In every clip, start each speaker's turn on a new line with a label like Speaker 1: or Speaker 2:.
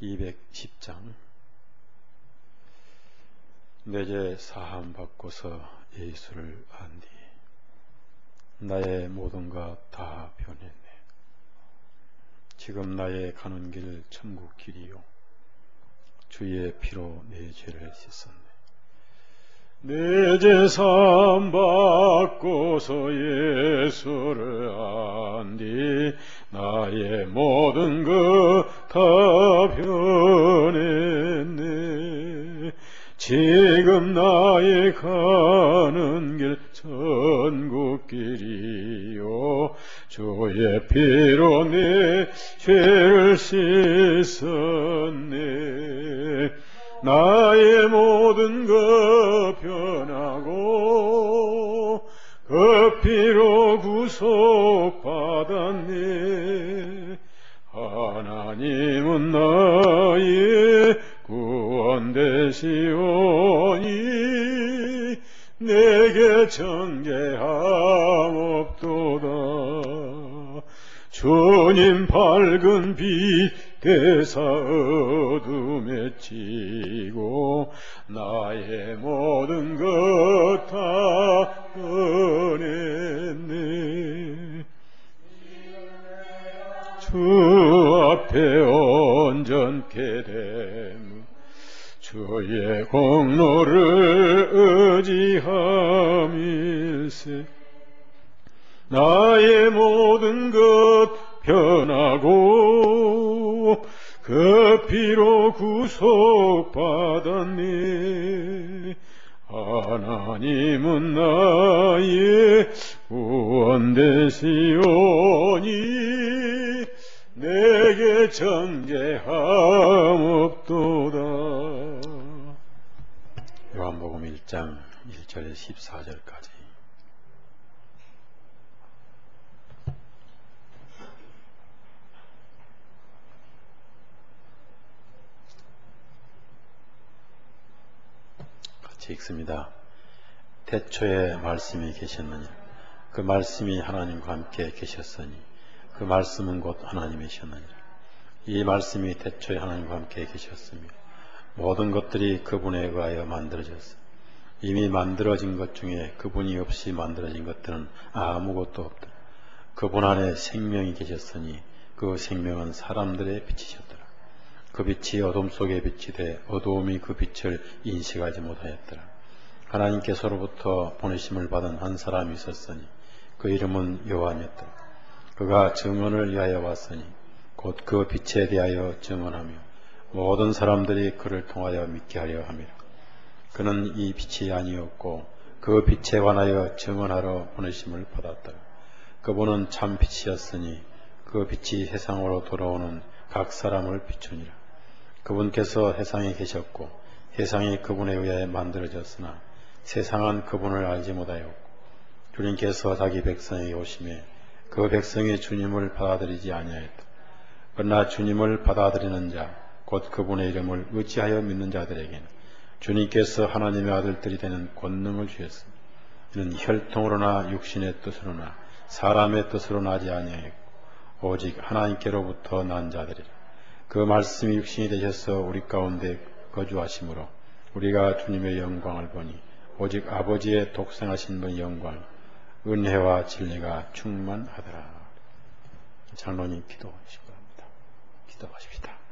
Speaker 1: 210장. 내 죄 사함 받고서 예수를 안 뒤 나의 모든 것 다 변했네. 지금 나의 가는 길 천국 길이요 주의 피로 내 죄를 씻었네. 내 죄 사함 받고서 예수를 안 뒤 나의 모든 것 다 변했네. 지금 나의 가는 길 천국 길이요 주의 피로 내 죄를 씻었네. 나의 모든 것 변하고 그 피로 구속받았네. 하나님은 나의 구원 되시오니 내게 정죄함 없도다. 주님 밝은 빛 대사 어둠에 치고 나의 모든 것 다 꺼냈네. 주 앞에 온전케 됨 주의 공로를 의지함일세. 나의 모든 것 변하고 그 피로 구속받았네. 하나님은 나의 구원 되시오니 내게 정죄함 없도다. 요한복음 1장 1절에서 14절까지. 같이 읽습니다. 태초에 말씀이 계셨느니 그 말씀이 하나님과 함께 계셨으니 그 말씀은 곧 하나님이셨느니라. 이 말씀이 태초에 하나님과 함께 계셨으며 모든 것들이 그분에 의하여 만들어졌으며 이미 만들어진 것 중에 그분이 없이 만들어진 것들은 아무것도 없더라. 그분 안에 생명이 계셨으니 그 생명은 사람들의 빛이셨더라. 그 빛이 어둠 속에 빛이 돼 어두움이 그 빛을 인식하지 못하였더라. 하나님께서로부터 보내심을 받은 한 사람이 있었으니 그 이름은 요한이었더라. 그가 증언을 위하여 왔으니 곧 그 빛에 대하여 증언하며 모든 사람들이 그를 통하여 믿게 하려 함이라. 그는 이 빛이 아니었고 그 빛에 관하여 증언하러 보내심을 받았더라. 그분은 참 빛이었으니 그 빛이 세상으로 돌아오는 각 사람을 비추니라. 그분께서 세상에 계셨고 세상이 그분에 의해 만들어졌으나 세상은 그분을 알지 못하였고 주님께서 자기 백성에게 오심에 그 백성이 주님을 받아들이지 아니하였다. 그러나 주님을 받아들이는 자 곧 그분의 이름을 의지하여 믿는 자들에게는 주님께서 하나님의 아들들이 되는 권능을 주셨으니 이는 혈통으로나 육신의 뜻으로나 사람의 뜻으로 나지 아니하였고 오직 하나님께로부터 난 자들이라. 그 말씀이 육신이 되셔서 우리 가운데 거주하심으로 우리가 주님의 영광을 보니 오직 아버지의 독생하신 분의 영광 은혜와 진리가 충만하더라. 장로님 기도하시기 바랍니다. 기도하십시다.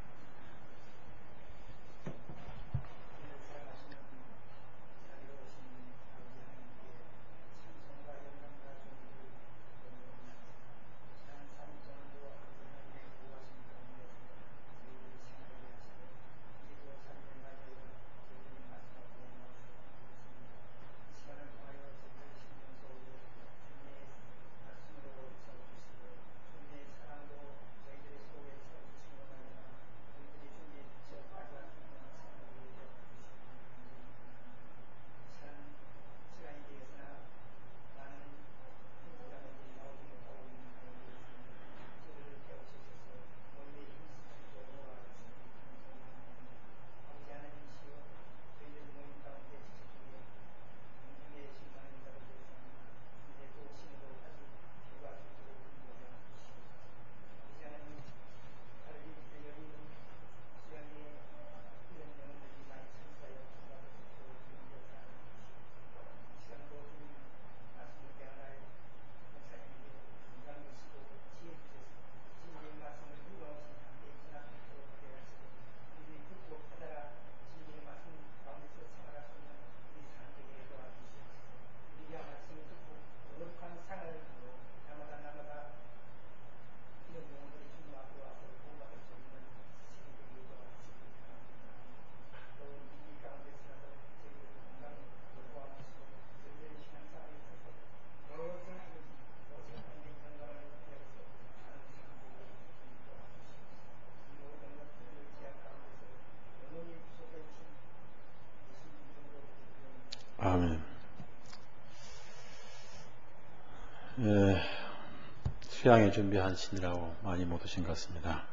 Speaker 1: 수양에 준비하시느라고 많이 못 오신 것 같습니다.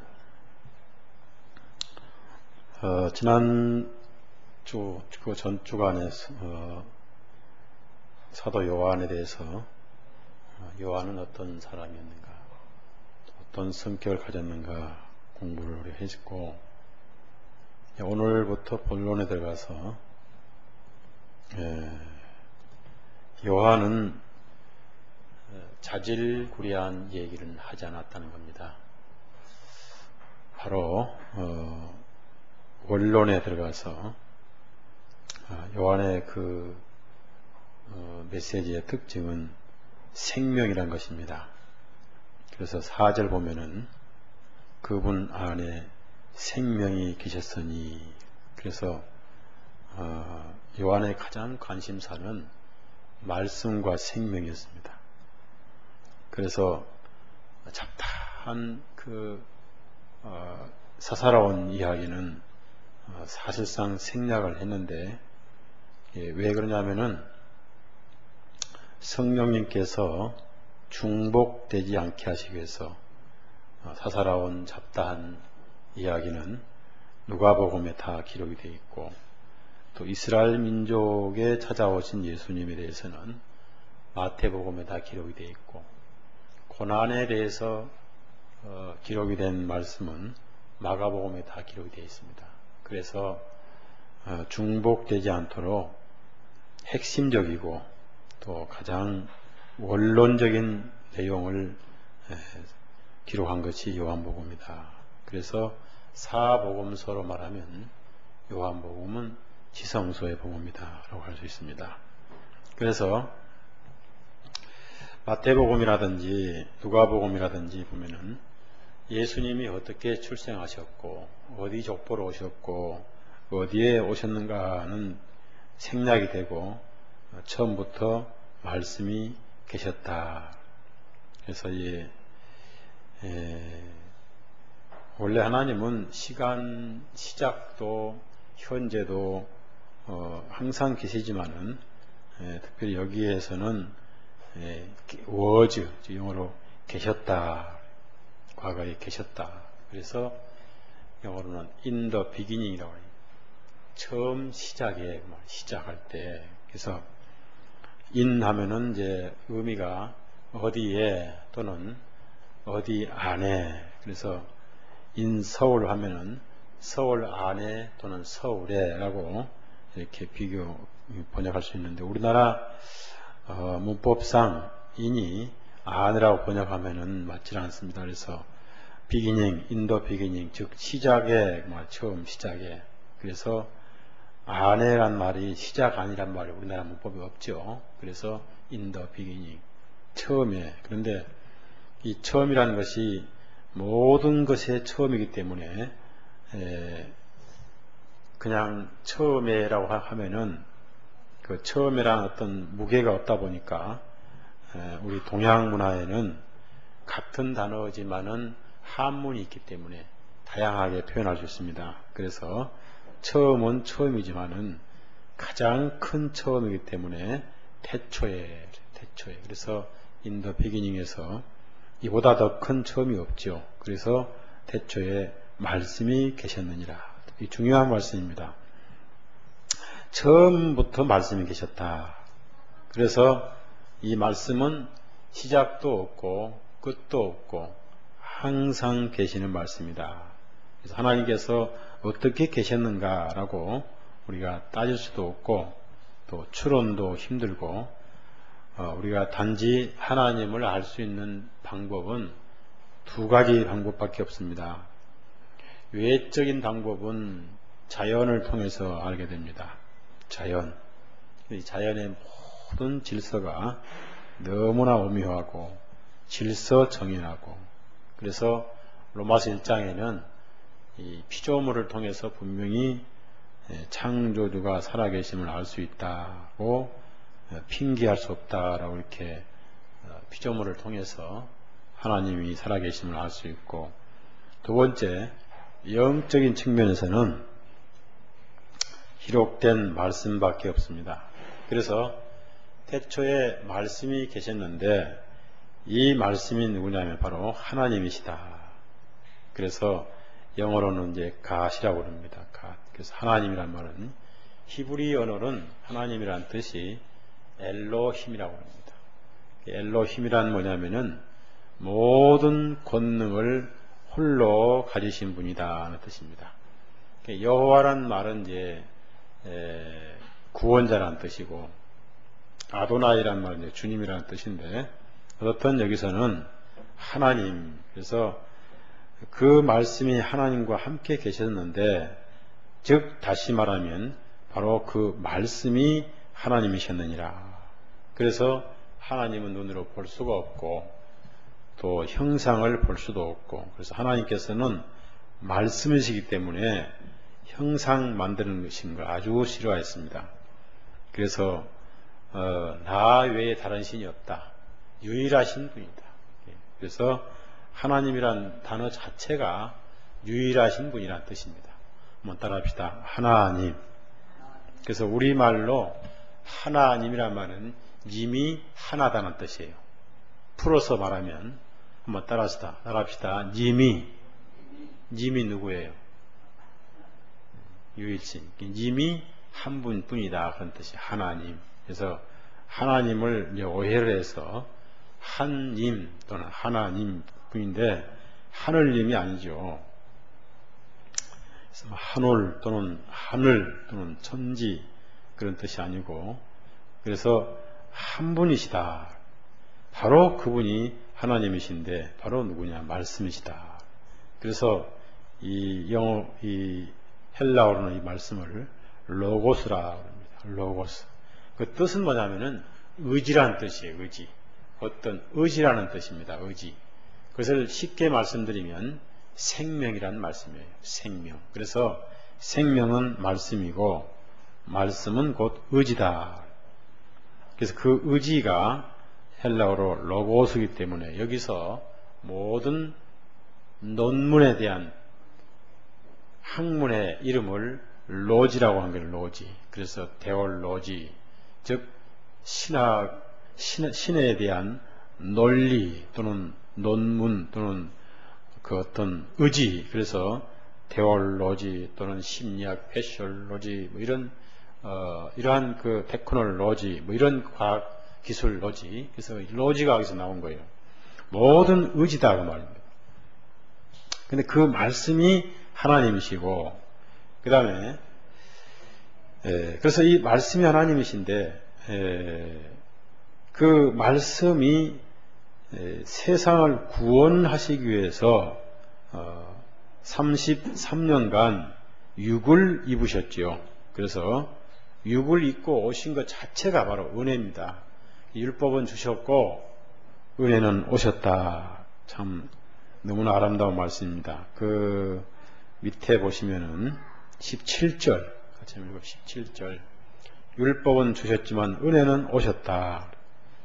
Speaker 1: 지난 주, 그 전주간에 사도 요한에 대해서 요한은 어떤 사람이었는가, 어떤 성격을 가졌는가 공부를 했고, 오늘부터 본론에 들어가서 요한은 자질구레한 얘기를 하지 않았다는 겁니다. 바로 원론에 들어가서 요한의 그 메시지의 특징은 생명이란 것입니다. 그래서 4절 보면은 그분 안에 생명이 계셨으니, 그래서 요한의 가장 관심사는 말씀과 생명이었습니다. 그래서 잡다한 그 사사로운 이야기는 사실상 생략을 했는데, 왜 그러냐면은 성령님께서 중복되지 않게 하시기 위해서 사사로운 잡다한 이야기는 누가복음에 다 기록이 되어 있고, 또 이스라엘 민족에 찾아오신 예수님에 대해서는 마태복음에 다 기록이 되어 있고, 고난에 대해서 기록이 된 말씀은 마가복음에 다 기록이 되어 있습니다. 그래서 중복되지 않도록 핵심적이고 또 가장 원론적인 내용을 기록한 것이 요한복음이다. 그래서 사복음서로 말하면 요한복음은 지성소의 복음이다 라고 할 수 있습니다. 그래서 마태복음이라든지 누가복음이라든지 보면은 예수님이 어떻게 출생하셨고 어디 족보로 오셨고 어디에 오셨는가는 생략이 되고 처음부터 말씀이 계셨다. 그래서 원래 하나님은 시간 시작도 현재도 항상 계시지만은 특별히 여기에서는 워즈, 영어로 계셨다, 과거에 계셨다. 그래서 영어로는 in the beginning이라고 해요. 처음 시작에, 시작할 때. 그래서 in 하면은 이제 의미가 어디에 또는 어디 안에. 그래서 in 서울 하면은 서울 안에 또는 서울에라고 이렇게 번역할 수 있는데, 우리나라 문법상 in이 안이라고 번역하면은 맞지 않습니다. 그래서 beginning, in the beginning, 즉 시작에, 처음 시작에. 그래서 안에란 말이 시작 아니란 말이 우리나라 문법이 없죠. 그래서 in the beginning, 처음에. 그런데 이 처음이라는 것이 모든 것의 처음이기 때문에 그냥 처음에라고 하면은 그 처음이라는 어떤 무게가 없다 보니까 우리 동양 문화에는 같은 단어지만은 한문이 있기 때문에 다양하게 표현할 수 있습니다. 그래서 처음은 처음이지만은 가장 큰 처음이기 때문에 태초에. 그래서 in the beginning에서 이보다 더 큰 처음이 없죠. 그래서 태초에 말씀이 계셨느니라. 이 중요한 말씀입니다. 처음부터 말씀이 계셨다. 그래서 이 말씀은 시작도 없고 끝도 없고 항상 계시는 말씀이다. 그래서 하나님께서 어떻게 계셨는가라고 우리가 따질 수도 없고, 또 추론도 힘들고, 우리가 단지 하나님을 알 수 있는 방법은 두 가지 방법밖에 없습니다. 외적인 방법은 자연을 통해서 알게 됩니다. 이 자연의 모든 질서가 너무나 오묘하고 질서정연하고, 그래서 로마서 1장에는 이 피조물을 통해서 분명히 창조주가 살아계심을 알 수 있다고, 핑계할 수 없다라고 이렇게 피조물을 통해서 하나님이 살아계심을 알 수 있고, 두 번째 영적인 측면에서는 기록된 말씀밖에 없습니다. 그래서 태초에 말씀이 계셨는데 이 말씀이 누구냐면 바로 하나님이시다. 그래서 영어로는 이제 God이라고 합니다. God. 그래서 하나님이란 말은 히브리 언어는 하나님이란 뜻이 엘로힘이라고 합니다. 엘로힘이란 뭐냐면은 모든 권능을 홀로 가지신 분이다 하는 뜻입니다. 여호와란 말은 이제 구원자라는 뜻이고 아도나이란 말은 이제 주님이라는 뜻인데 어떻든 여기서는 하나님, 그래서 그 말씀이 하나님과 함께 계셨는데 즉 다시 말하면 바로 그 말씀이 하나님이셨느니라. 그래서 하나님은 눈으로 볼 수가 없고 또 형상을 볼 수도 없고, 그래서 하나님께서는 말씀이시기 때문에 형상 만드는 것인 걸 아주 싫어했습니다. 그래서 나 외에 다른 신이 없다. 유일하신 분이다. 그래서 하나님이란 단어 자체가 유일하신 분이란 뜻입니다. 한번 따라합시다. 하나님. 그래서 우리말로 하나님이란 말은 님이 하나다는 뜻이에요. 풀어서 말하면 한번 따라합시다. 님이 누구예요? 유일신. 님이 한 분뿐이다 그런 뜻이 하나님. 그래서 하나님을 이제 오해를 해서 한님 또는 하나님 뿐인데 하늘님이 아니죠. 그래서 한올 또는 하늘 또는 천지 그런 뜻이 아니고, 그래서 한 분이시다. 바로 그분이 하나님이신데 바로 누구냐? 말씀이시다. 그래서 이 헬라어로는 이 말씀을 로고스라고 합니다. 로고스. 그 뜻은 뭐냐면은 의지라는 뜻이에요. 의지. 어떤 의지라는 뜻입니다. 의지. 그것을 쉽게 말씀드리면 생명이라는 말씀이에요. 생명. 그래서 생명은 말씀이고 말씀은 곧 의지다. 그래서 그 의지가 헬라어로 로고스이기 때문에 여기서 모든 논문에 대한 학문의 이름을 로지라고 한 거예요. 로지. 그래서 데올로지, 즉 신에 대한 논리 또는 논문 또는 그 어떤 의지, 그래서 데올로지 또는 심리학, 패시올로지 뭐 이러한 그 테크놀로지 뭐 이런 과학 기술 로지, 그래서 로지가 여기서 나온 거예요. 모든 의지다 그 말입니다. 근데 그 말씀이 하나님이시고, 그 다음에 그래서 이 말씀이 하나님이신데 그 말씀이 세상을 구원하시기 위해서 33년간 육을 입으셨지요. 그래서 육을 입고 오신 것 자체가 바로 은혜입니다. 율법은 주셨고 은혜는 오셨다. 참 너무나 아름다운 말씀입니다. 그 밑에 보시면은 17절 같이 읽어 17절 율법은 주셨지만 은혜는 오셨다.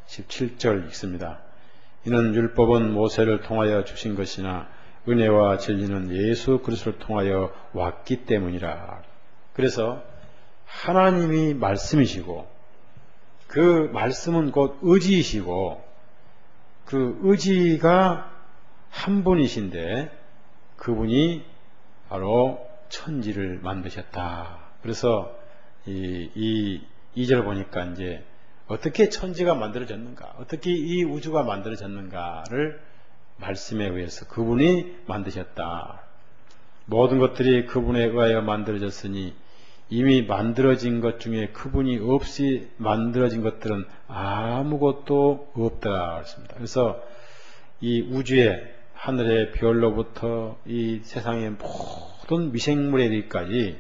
Speaker 1: 17절 읽습니다. 이는 율법은 모세를 통하여 주신 것이나 은혜와 진리는 예수 그리스도를 통하여 왔기 때문이라. 그래서 하나님이 말씀이시고 그 말씀은 곧 의지이시고 그 의지가 한 분이신데 그분이 바로 천지를 만드셨다. 그래서 이 2절 보니까 이제 어떻게 천지가 만들어졌는가, 어떻게 이 우주가 만들어졌는가를 말씀에 의해서 그분이 만드셨다. 모든 것들이 그분에 의하여 만들어졌으니 이미 만들어진 것 중에 그분이 없이 만들어진 것들은 아무것도 없다. 그렇습니다. 그래서 이 우주의 하늘의 별로부터 이 세상의 모든 미생물에 이르기까지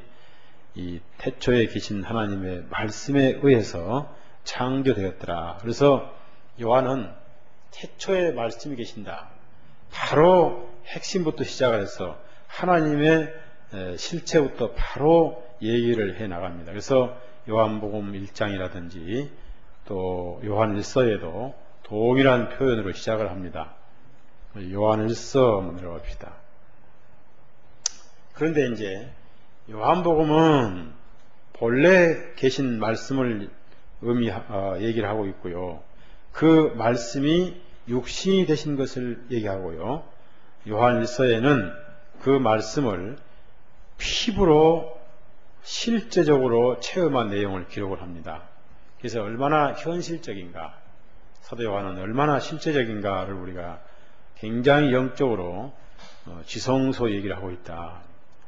Speaker 1: 이 태초에 계신 하나님의 말씀에 의해서 창조되었더라. 그래서 요한은 태초에 말씀이 계신다. 바로 핵심부터 시작을 해서 하나님의 실체부터 바로 얘기를 해 나갑니다. 그래서 요한복음 1장이라든지 또 요한 1서에도 동일한 표현으로 시작을 합니다. 요한 1서 한번 들어갑시다. 그런데 이제 요한복음은 본래 계신 말씀을 얘기를 하고 있고요. 그 말씀이 육신이 되신 것을 얘기하고요. 요한 1서에는 그 말씀을 피부로 실제적으로 체험한 내용을 기록을 합니다. 그래서 얼마나 현실적인가, 사도 요한은 얼마나 실제적인가를 우리가 굉장히 영적으로 지성소 얘기를 하고 있다.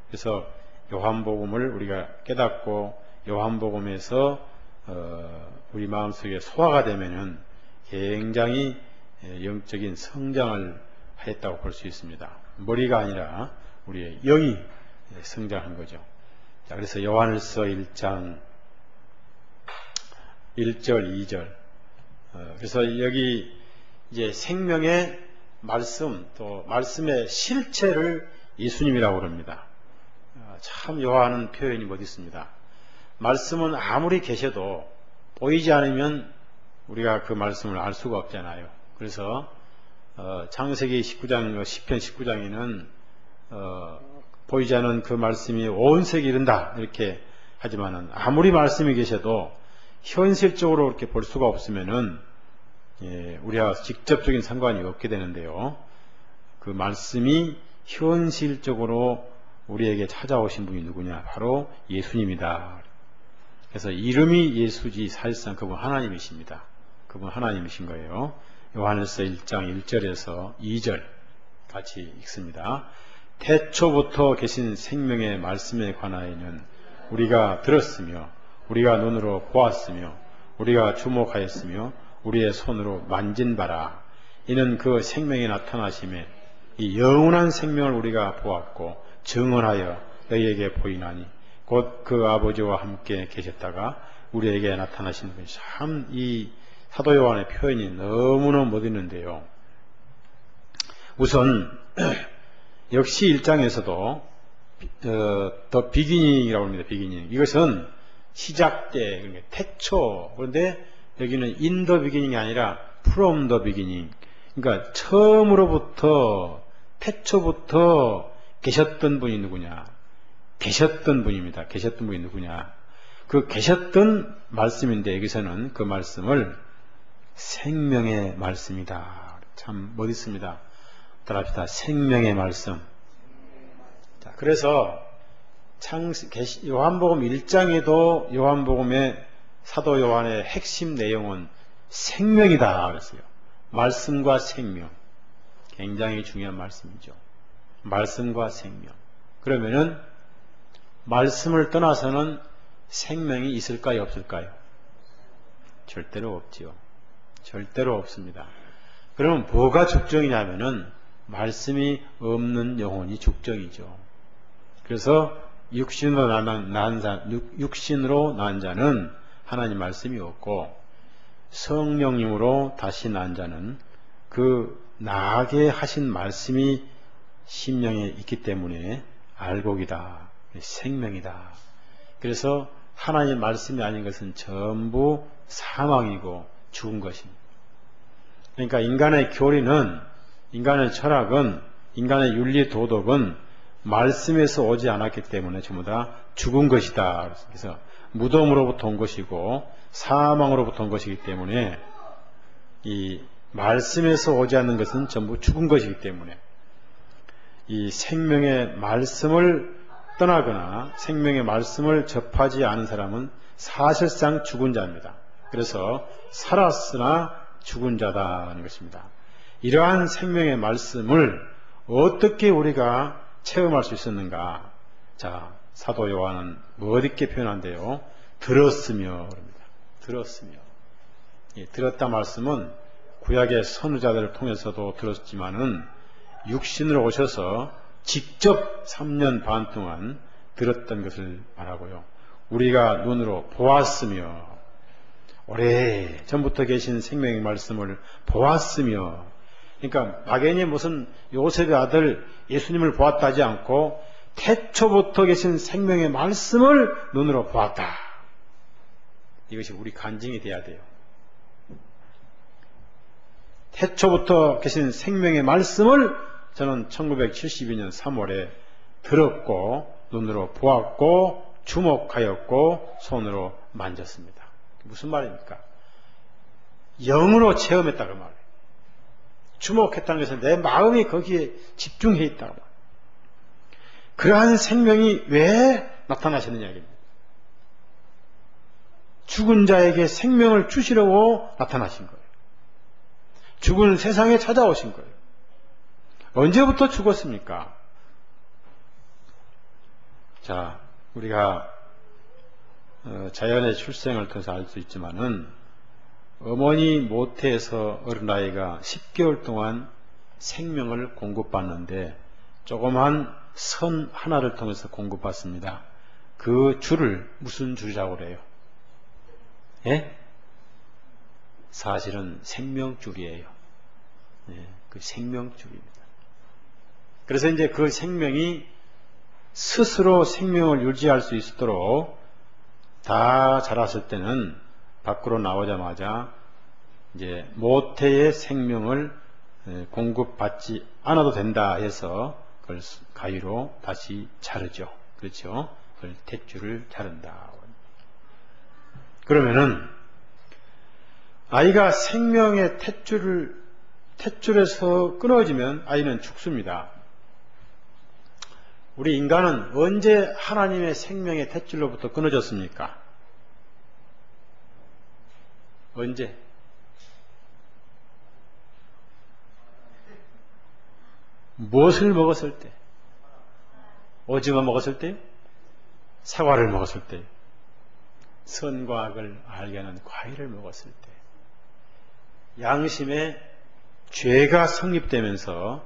Speaker 1: 그래서 요한복음을 우리가 깨닫고 요한복음에서 우리 마음속에 소화가 되면은 굉장히 영적인 성장을 했다고 볼 수 있습니다. 머리가 아니라 우리의 영이 성장한 거죠. 자, 그래서 요한일서 1장 1절, 2절. 그래서 여기 이제 생명의 말씀, 또 말씀의 실체를 예수님이라고 그럽니다. 참 요한은 표현이 멋있습니다. 말씀은 아무리 계셔도 보이지 않으면 우리가 그 말씀을 알 수가 없잖아요. 그래서 창세기 19장, 시편 19장에는 보이지 않는 그 말씀이 온 세계 이른다 이렇게 하지만은 아무리 말씀이 계셔도 현실적으로 이렇게 볼 수가 없으면은 우리와 직접적인 상관이 없게 되는데요. 그 말씀이 현실적으로 우리에게 찾아오신 분이 누구냐? 바로 예수님이다. 그래서 이름이 예수지 사실상 그분 하나님이십니다. 그분 하나님이신 거예요. 요한일서 1장 1절에서 2절 같이 읽습니다. 태초부터 계신 생명의 말씀에 관하여는 우리가 들었으며 우리가 눈으로 보았으며 우리가 주목하였으며 우리의 손으로 만진 바라. 이는 그 생명이 나타나심에 이 영원한 생명을 우리가 보았고 증언하여 너희에게 보이나니 곧 그 아버지와 함께 계셨다가 우리에게 나타나신 분이 참 이 사도 요한의 표현이 너무너무 멋있는데요. 우선 역시 1장에서도 더 비기닝이라고 합니다. 비기닝. 이것은 시작대, 그러니까 태초. 그런데 여기는 in the beginning이 아니라 from the beginning. 그러니까 처음으로부터 태초부터 계셨던 분이 누구냐? 계셨던 분입니다. 계셨던 분이 누구냐? 그 계셨던 말씀인데 여기서는 그 말씀을 생명의 말씀이다. 참 멋있습니다. 따라합시다. 생명의 말씀. 자, 그래서 요한복음 1장에도 요한복음의 사도 요한의 핵심 내용은 생명이다 그랬어요. 말씀과 생명. 굉장히 중요한 말씀이죠. 말씀과 생명. 그러면은 말씀을 떠나서는 생명이 있을까요, 없을까요? 절대로 없지요. 절대로 없습니다. 그러면 뭐가 죽정이냐면은 말씀이 없는 영혼이 죽정이죠. 그래서 육신으로 난 자는 하나님 말씀이 없고 성령님으로 다시 난 자는 그 나게 하신 말씀이 심령에 있기 때문에 알곡이다. 생명이다. 그래서 하나님 말씀이 아닌 것은 전부 사망이고 죽은 것입니다. 그러니까 인간의 교리는, 인간의 철학은, 인간의 윤리 도덕은 말씀에서 오지 않았기 때문에 전부 다 죽은 것이다. 그래서 무덤으로부터 온 것이고 사망으로부터 온 것이기 때문에 이 말씀에서 오지 않는 것은 전부 죽은 것이기 때문에 이 생명의 말씀을 떠나거나 생명의 말씀을 접하지 않은 사람은 사실상 죽은 자입니다. 그래서 살았으나 죽은 자다는 것입니다. 이러한 생명의 말씀을 어떻게 우리가 체험할 수 있었는가? 자, 사도 요한은 멋있게 표현한대요. 들었으며 그럽니다. 들었으며. 들었다 말씀은 구약의 선지자들을 통해서도 들었지만은 육신으로 오셔서 직접 3년 반 동안 들었던 것을 말하고요. 우리가 눈으로 보았으며 오래 전부터 계신 생명의 말씀을 보았으며, 그러니까 막연히 무슨 요셉의 아들 예수님을 보았다 하지 않고 태초부터 계신 생명의 말씀을 눈으로 보았다. 이것이 우리 간증이 돼야 돼요. 태초부터 계신 생명의 말씀을 저는 1972년 3월에 들었고 눈으로 보았고 주목하였고 손으로 만졌습니다. 무슨 말입니까? 영으로 체험했다 그 말이에요. 주목했다는 것은 내 마음이 거기에 집중해 있다고. 그러한 생명이 왜 나타나셨느냐 이겁니다. 죽은 자에게 생명을 주시려고 나타나신 거예요. 죽은 세상에 찾아오신 거예요. 언제부터 죽었습니까? 자, 우리가 자연의 출생을 통해서 알 수 있지만은 어머니 모태에서 어린아이가 10개월 동안 생명을 공급받는데 조그만 선 하나를 통해서 공급받습니다. 그 줄을 무슨 줄이라고 그래요? 예? 사실은 생명줄이에요. 예, 그 생명줄입니다. 그래서 이제 그 생명이 스스로 생명을 유지할 수 있도록 다 자랐을 때는 밖으로 나오자마자 이제 모태의 생명을 공급받지 않아도 된다 해서 그걸 가위로 다시 자르죠. 그렇죠? 그걸 탯줄을 자른다. 그러면은 아이가 생명의 탯줄에서 끊어지면 아이는 죽습니다. 우리 인간은 언제 하나님의 생명의 탯줄로부터 끊어졌습니까? 언제? 무엇을 먹었을 때? 오징어 먹었을 때? 사과를 먹었을 때? 선과 악을 알게 하는 과일을 먹었을 때? 양심에 죄가 성립되면서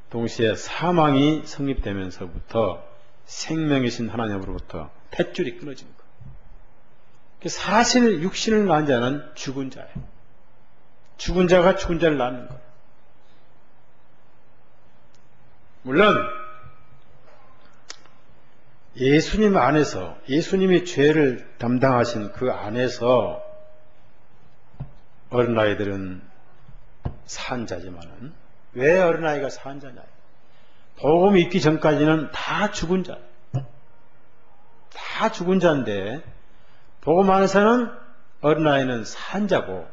Speaker 1: 동시에 사망이 성립되면서부터 생명이신 하나님으로부터 탯줄이 끊어진 것. 사실 육신을 낳은 자는 죽은 자예요. 죽은 자가 죽은 자를 낳는 거예요. 물론 예수님 안에서, 예수님이 죄를 담당하신 그 안에서 어린아이들은 산 자지만은 왜 어린아이가 산 자냐? 복음이 있기 전까지는 다 죽은 자예요. 다 죽은 자인데 복음 안에서는 어린아이는 산 자고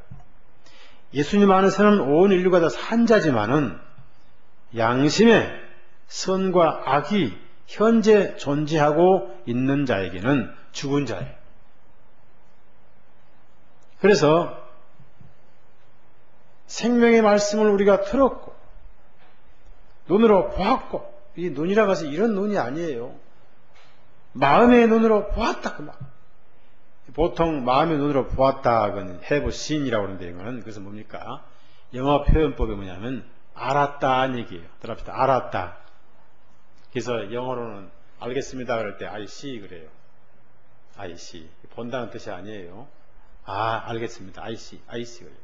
Speaker 1: 예수님 안에서는 온 인류가 다 산 자지만은 양심에 선과 악이 현재 존재하고 있는 자에게는 죽은 자예요. 그래서 생명의 말씀을 우리가 들었고 눈으로 보았고, 이 눈이라고 해서 이런 눈이 아니에요. 마음의 눈으로 보았다 그 말. 보통 마음의 눈으로 보았다 그건 have seen이라고 하는데 이거는 그것은 뭡니까? 영어 표현법이 뭐냐면 알았다는 얘기예요. 들어봅시다. 알았다. 그래서 영어로는 알겠습니다 그럴 때 I see 그래요. I see. 본다는 뜻이 아니에요. 아, 알겠습니다. I see 그래요.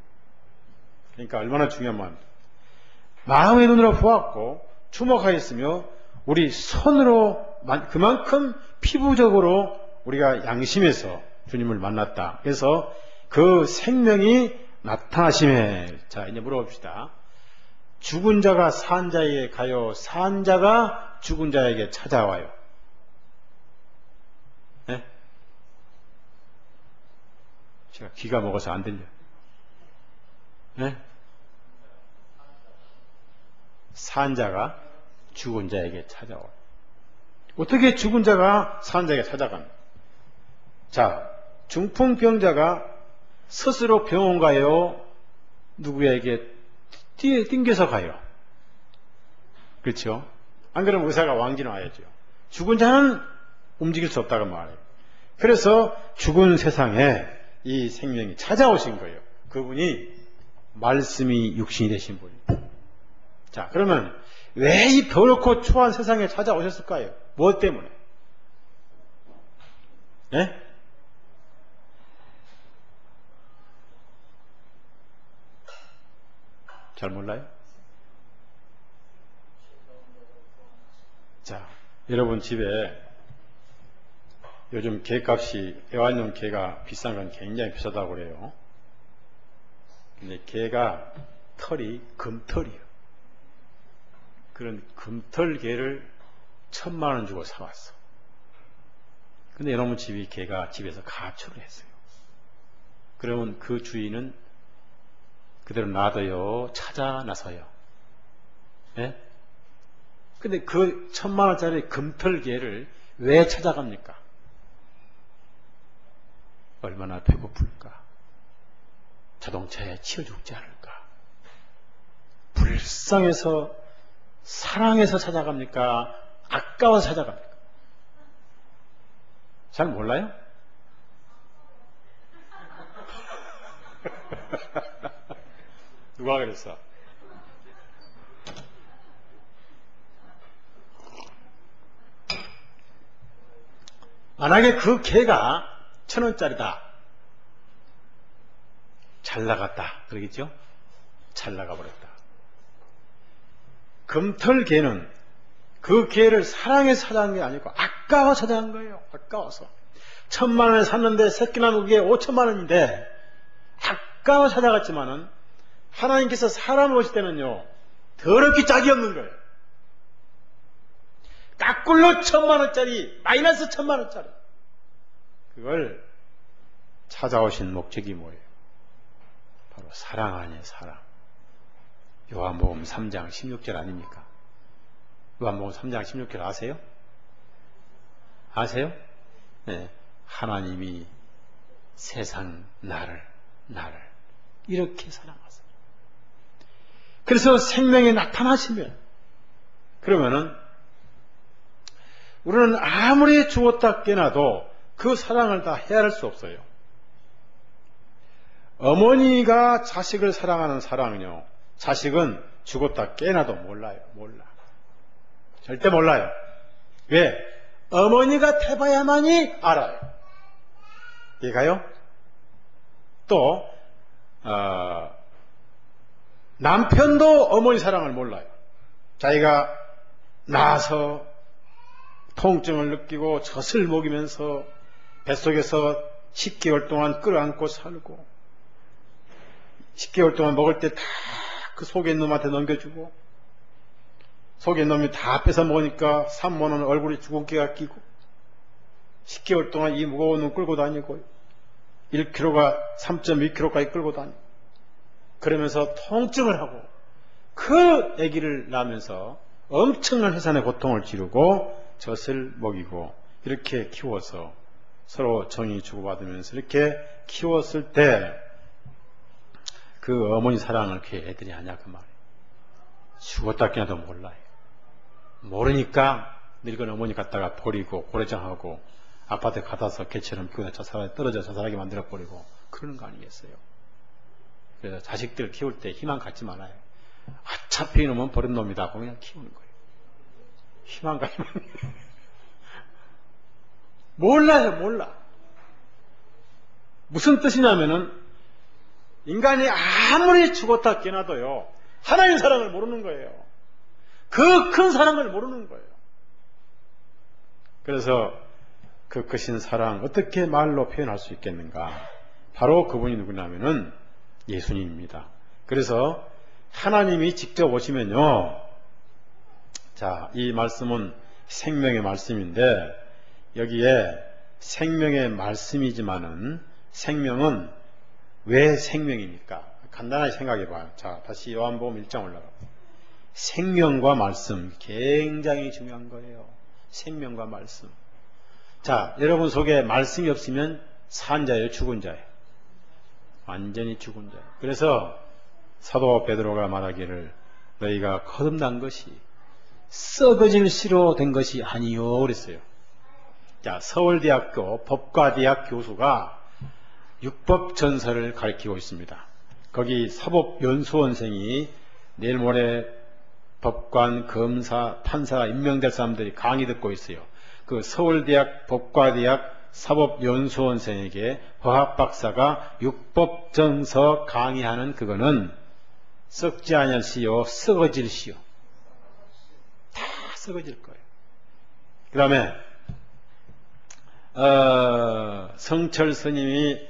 Speaker 1: 그러니까 얼마나 중요한 말입니다. 마음의 눈으로 보았고 주목하였으며 우리 손으로 그만큼 피부적으로 우리가 양심에서 주님을 만났다. 그래서 그 생명이 나타나심에 자 이제 물어봅시다. 죽은 자가 산 자에게 가요? 산 자가 죽은 자에게 찾아와요? 네? 제가 귀가 먹어서 안 들려요. 네? 산 자가 죽은 자에게 찾아와요. 어떻게 죽은 자가 산 자에게 찾아갑니까? 자, 중풍병자가 스스로 병원 가요? 누구에게 띵겨서 가요? 그렇죠? 안 그러면 의사가 왕진을 와야죠. 죽은 자는 움직일 수 없다고 말해요. 그래서 죽은 세상에 이 생명이 찾아오신 거예요. 그분이 말씀이 육신이 되신 분이에요. 자, 그러면 왜 이 더럽고 초한 세상에 찾아오셨을까요? 무엇 때문에? 네? 잘 몰라요? 자, 여러분 집에 요즘 개값이 애완용 개가 비싼 건 굉장히 비싸다고 그래요. 근데 개가 털이 금털이에요. 그런 금털 개를 1,000,000원 주고 사왔어. 근데 여러분 집이 개가 집에서 가출을 했어요. 그러면 그 주인은 그대로 놔둬요. 찾아 나서요. 예? 근데 그 1000만원짜리 금털개를 왜 찾아갑니까? 얼마나 배고플까? 자동차에 치여 죽지 않을까? 불쌍해서, 사랑해서 찾아갑니까? 아까워서 찾아갑니까? 잘 몰라요? 누가 그랬어? 만약에 그 개가 1000원짜리다. 잘 나갔다. 그러겠죠? 잘 나가버렸다. 금털개는 그 개를 사랑해서 찾아간 게 아니고 아까워서 찾아간 거예요. 아까워서. 1000만원에 샀는데 새끼 나무 그게 5천만원인데 아까워 찾아갔지만은 하나님께서 사람을 오실 때는요 더럽게 짝이 없는 거예요. 까꿀로 1000만원짜리 마이너스 1000만원짜리 그걸 찾아오신 목적이 뭐예요? 바로 사랑 아니에요. 사랑. 요한복음 3장 16절 아닙니까? 요한복음 3장 16절 아세요? 아세요? 네. 하나님이 세상 나를 이렇게 사랑하세요. 그래서 생명에 나타나시면 그러면은 우리는 아무리 죽었다 깨나도 그 사랑을 다 헤아릴 수 없어요. 어머니가 자식을 사랑하는 사랑은요, 자식은 죽었다 깨나도 몰라요. 몰라. 절대 몰라요. 왜? 어머니가 태봐야만이 알아요. 얘가요? 또 남편도 어머니 사랑을 몰라요. 자기가 나서 통증을 느끼고 젖을 먹이면서 뱃속에서 10개월 동안 끌어안고 살고 10개월 동안 먹을 때 다 그 속에 있는 놈한테 넘겨주고 속에 있는 놈이 다 뺏어 먹으니까 산모는 얼굴에 주근깨가 끼고 10개월 동안 이 무거운 놈 끌고 다니고 1kg가 3.2kg까지 끌고 다니고 그러면서 통증을 하고 그 아기를 낳으면서 엄청난 해산의 고통을 지르고 젖을 먹이고 이렇게 키워서 서로 정이 주고받으면서 이렇게 키웠을 때 그 어머니 사랑을 그 애들이 아냐 그 말이에요. 죽었다 깨나도 몰라요. 모르니까 늙은 어머니 갖다가 버리고 고래장하고 아파트에 가다서 개처럼 키우다 떨어져 자살하게 만들어버리고 그러는 거 아니겠어요? 그래서 자식들 키울 때 희망 갖지 말아요. 어차피 이놈은 버린 놈이다. 그냥 키우는 거예요. 희망 갖지 말아요. 몰라요. 몰라. 무슨 뜻이냐면은 인간이 아무리 죽었다 깨나도요 하나님 사랑을 모르는 거예요. 그 큰 사랑을 모르는 거예요. 그래서 그 크신 사랑 어떻게 말로 표현할 수 있겠는가? 바로 그분이 누구냐면은 예수님입니다. 그래서 하나님이 직접 오시면요, 자, 이 말씀은 생명의 말씀인데 여기에 생명의 말씀이지만은 생명은 왜 생명입니까? 간단하게 생각해 봐요. 자, 다시 요한복음 1장 올라가요. 생명과 말씀 굉장히 중요한 거예요. 생명과 말씀. 자, 여러분 속에 말씀이 없으면 산 자예요, 죽은 자예요? 완전히 죽은 자예요. 그래서 사도 베드로가 말하기를 너희가 거듭난 것이 썩어질 씨로 된 것이 아니요 그랬어요. 자, 서울대학교 법과대학 교수가 육법전설을 가르치고 있습니다. 거기 사법연수원생이 내일 모레 법관, 검사, 판사가 임명될 사람들이 강의 듣고 있어요. 그 서울대학 법과대학 사법연수원생에게 허합박사가 육법전서 강의하는 그거는 썩지 아니할 시요 썩어질 시요 다 썩어질 거예요. 그 다음에 성철 스님이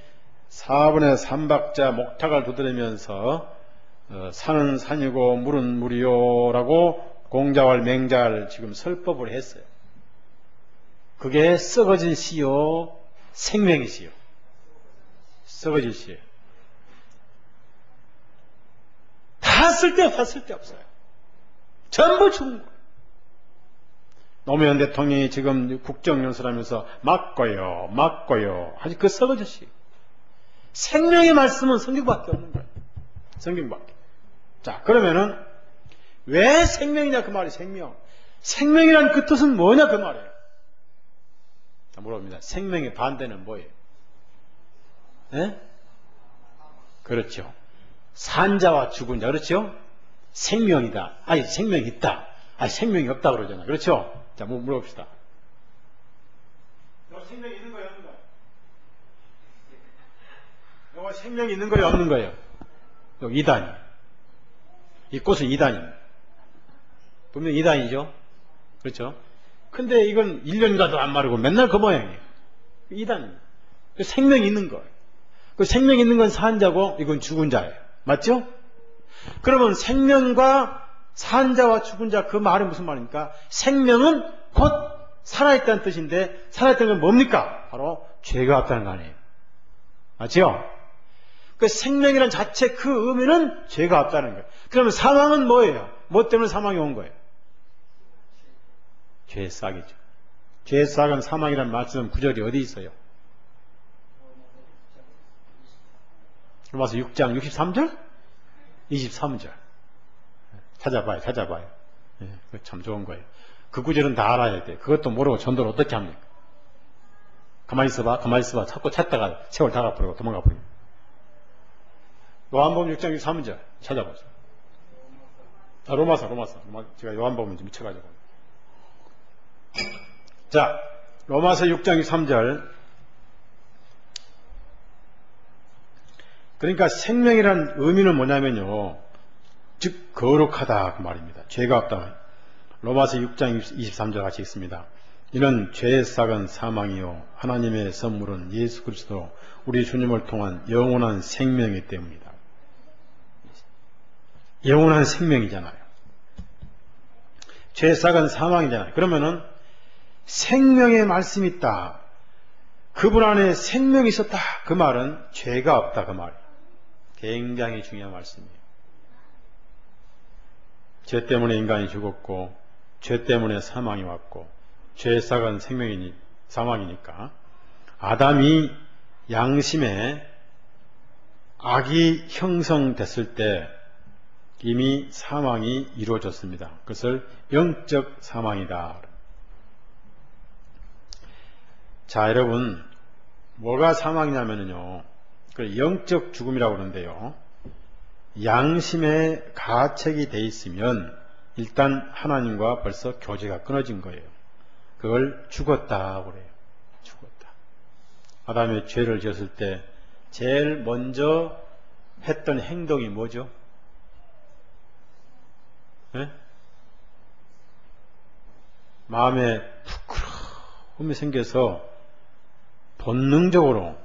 Speaker 1: 4분의 3박자 목탁을 두드리면서 산은 산이고 물은 물이요 라고 공자왈 맹자를 지금 설법을 했어요. 그게 썩어질 시요 생명이시요 썩어질 시요. 봤을 때 없어요. 전부 죽은 거예요. 노무현 대통령이 지금 국정연설하면서 맞고요. 아주 그 썩어졌어요. 생명의 말씀은 성경밖에 없는 거예요. 성경밖에. 자, 그러면은 왜 생명이냐 그 말이 생명. 생명이란 그 뜻은 뭐냐 그 말이에요. 자, 물어봅니다. 생명의 반대는 뭐예요? 네? 그렇죠. 산자와 죽은 자, 그렇죠? 생명이다. 아니, 생명이 있다. 아니, 생명이 없다 그러잖아요. 그렇죠? 자, 물어봅시다. 너 생명이 있는 거예요, 없는 거예요? 너가 생명이 있는 거예요, 없는 거예요? 여기 2단이. 이 꽃은 2단입니다. 분명 2단이죠? 그렇죠? 근데 이건 1년가도 안 마르고 맨날 그 모양이에요. 2단입니다. 생명이 있는 거예요. 그 생명이 있는 건 산자고 이건 죽은 자예요. 맞죠? 그러면 생명과 산자와 죽은 자 그 말은 무슨 말입니까? 생명은 곧 살아있다는 뜻인데 살아있다는 건 뭡니까? 바로 죄가 없다는 거 아니에요. 맞죠? 그 생명이라는 자체 그 의미는 죄가 없다는 거예요. 그러면 사망은 뭐예요? 뭐 때문에 사망이 온 거예요? 죄의 싹이죠. 죄의 싹은 사망이라는 말씀 구절이 어디 있어요? 로마서 6장 63절? 23절. 찾아봐요. 예, 참 좋은 거예요. 그 구절은 다 알아야 돼. 그것도 모르고 전도를 어떻게 합니까? 가만히 있어봐. 자꾸 찾다가 세월 다 가버리고 도망가 버리고. 요한복음 6장 63절 찾아보세요. 로마서. 제가 요한복음 좀 미쳐가지고. 자, 로마서 6장 63절. 그러니까 생명이란 의미는 뭐냐면요. 즉 거룩하다 그 말입니다. 죄가 없다. 로마서 6장 23절 같이 읽습니다. 이는 죄의 싹은 사망이요 하나님의 선물은 예수 그리스도 우리 주님을 통한 영원한 생명이기 때문이다. 영원한 생명이잖아요. 죄의 싹은 사망이잖아요. 그러면은 생명의 말씀이 있다. 그분 안에 생명이 있었다. 그 말은 죄가 없다 그 말이에요. 굉장히 중요한 말씀이에요. 죄 때문에 인간이 죽었고 죄 때문에 사망이 왔고 죄의 싹은 사망이니까 아담이 양심에 악이 형성됐을 때 이미 사망이 이루어졌습니다. 그것을 영적 사망이다. 자, 여러분 뭐가 사망이냐면요 그 영적 죽음이라고 그러는데요 양심에 가책이 돼 있으면 일단 하나님과 벌써 교제가 끊어진 거예요. 그걸 죽었다고 그래요. 죽었다. 아담이 죄를 지었을 때 제일 먼저 했던 행동이 뭐죠? 네? 마음에 부끄러움이 생겨서 본능적으로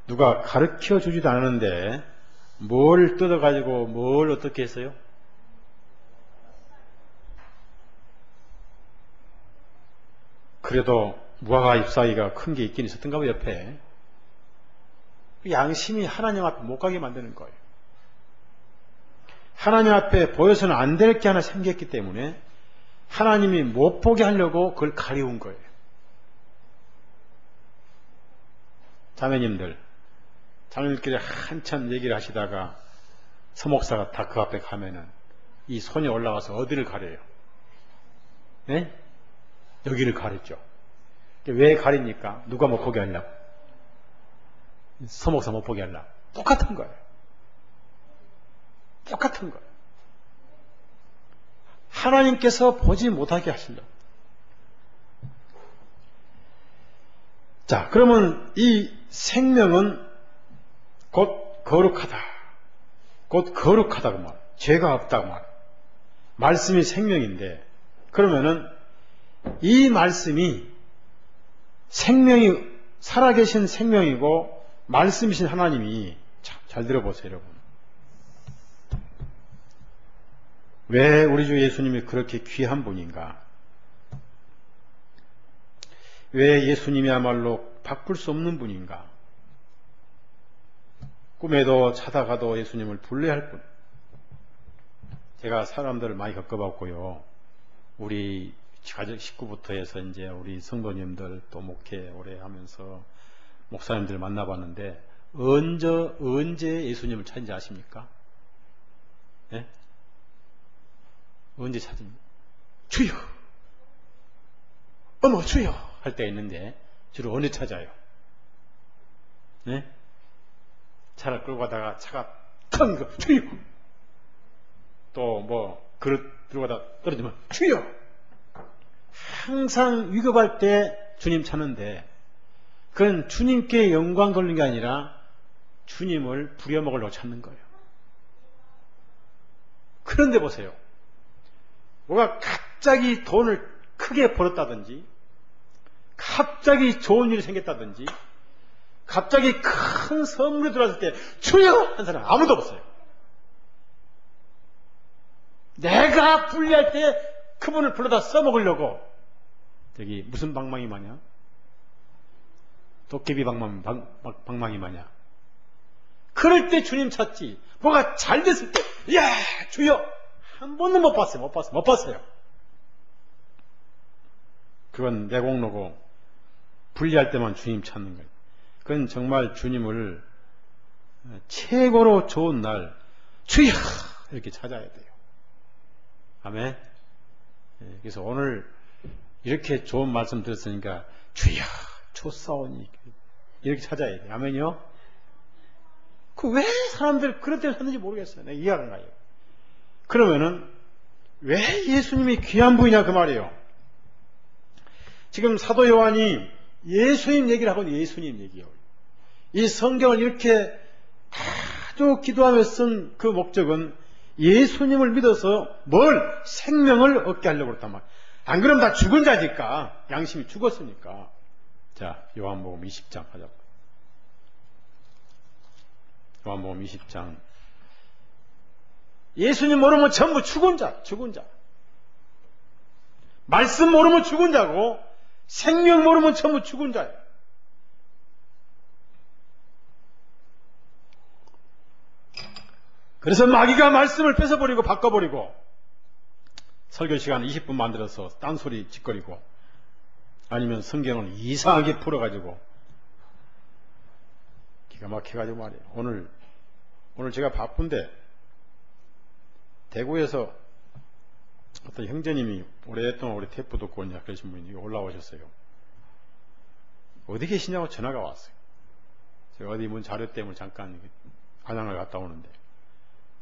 Speaker 1: 누가 가르쳐 주지도 않았는데 뭘 뜯어가지고 뭘 어떻게 했어요? 그래도 무화과 잎사귀가 큰 게 있긴 있었던가 봐요, 옆에. 양심이 하나님 앞에 못 가게 만드는 거예요. 하나님 앞에 보여서는 안 될 게 하나 생겼기 때문에 하나님이 못 보게 하려고 그걸 가리운 거예요. 자매님들끼리 한참 얘기를 하시다가 서목사가 다 그 앞에 가면은 이 손이 올라가서 어디를 가려요? 네? 여기를 가렸죠. 왜 가립니까? 누가 못 보게 하려고? 서목사 못 보게 하려고. 똑같은 거예요. 똑같은 거예요. 하나님께서 보지 못하게 하시려고. 자, 그러면 이 생명은 곧 거룩하다. 곧 거룩하다 그 말. 죄가 없다 그 말. 말씀이 생명인데 그러면은 이 말씀이 생명이 살아계신 생명이고 말씀이신 하나님이 잘 들어보세요 여러분. 왜 우리 주 예수님이 그렇게 귀한 분인가? 왜 예수님이야말로 바꿀 수 없는 분인가? 꿈에도 자다가도 예수님을 불러야 할 분. 제가 사람들을 많이 겪어봤고요. 우리 가족 식구부터 해서 이제 우리 성도님들 또 목회 오래 하면서 목사님들 만나봤는데 언제 예수님을 찾는지 아십니까? 네? 언제 찾습니까? 주여! 어머 주여! 할 때가 있는데 주로 언제 찾아요? 네? 차를 끌고 가다가 차가 큰 거 주여! 또 뭐 그릇 들고 가다 떨어지면 주여! 항상 위급할 때 주님 찾는데 그건 주님께 영광 걸는 게 아니라 주님을 부려먹으려고 찾는 거예요. 그런데 보세요. 뭐가 갑자기 돈을 크게 벌었다든지 갑자기 좋은 일이 생겼다든지 갑자기 큰 선물이 들어왔을 때 주여! 한 사람 아무도 없어요. 내가 불리할 때 그분을 불러다 써먹으려고 저기 무슨 방망이 마냐? 도깨비 방망이 마냐? 그럴 때 주님 찾지. 뭐가 잘 됐을 때 야 주여! 한 번도 못 봤어요. 못 봤어요. 그건 내공로고 불리할 때만 주님 찾는 거예요. 그건 정말 주님을 최고로 좋은 날 주여! 이렇게 찾아야 돼요. 아멘. 그래서 오늘 이렇게 좋은 말씀 들었으니까 주여 좋사오니 이렇게 찾아야 돼요. 아멘요. 그 왜 사람들 그런 데를 하는지 모르겠어요. 내가 이해가 안 가요. 그러면은 왜 예수님이 귀한 분이냐 그 말이에요. 지금 사도 요한이 예수님 얘기를 하고 예수님 얘기해요. 이 성경을 이렇게 아주 기도하며 쓴 그 목적은 예수님을 믿어서 뭘? 생명을 얻게 하려고 그랬단 말이에요. 안 그러면 다 죽은 자니까. 양심이 죽었으니까. 자, 요한복음 20장 하자고. 요한복음 20장. 예수님 모르면 전부 죽은 자. 말씀 모르면 죽은 자고 생명 모르면 전부 죽은 자예요. 그래서 마귀가 말씀을 뺏어버리고 바꿔버리고 설교 시간 20분 만들어서 딴소리 짓거리고 아니면 성경을 이상하게 풀어가지고 기가 막혀가지고 말이에요. 오늘 제가 바쁜데 대구에서 어떤 형제님이 오랫동안 우리 테이프 듣고 온 약하신 분이 올라오셨어요. 어디 계시냐고 전화가 왔어요. 제가 어디 문 자료 때문에 잠깐 안양을 갔다 오는데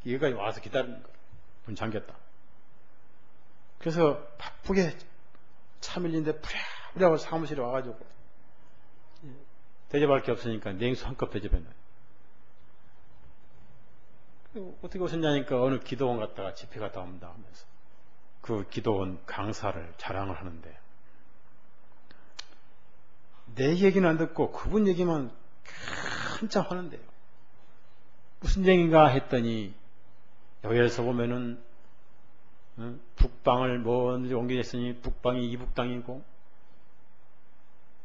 Speaker 1: 여기까지 와서 기다리는 거예요. 문 잠겼다. 그래서 바쁘게 차 밀린데 부랴부랴 사무실에 와가지고 대접할 게 없으니까 냉수 한 컵 대접했나요. 어떻게 오셨냐니까 어느 기도원 갔다가 집회 갔다 옵니다 하면서 그 기도원 강사를 자랑을 하는데 내 얘기는 안 듣고 그분 얘기만 한참 하는데요. 무슨 얘기인가 했더니 여기에서 보면은 북방을 먼저 옮겨졌으니 북방이 이북당이고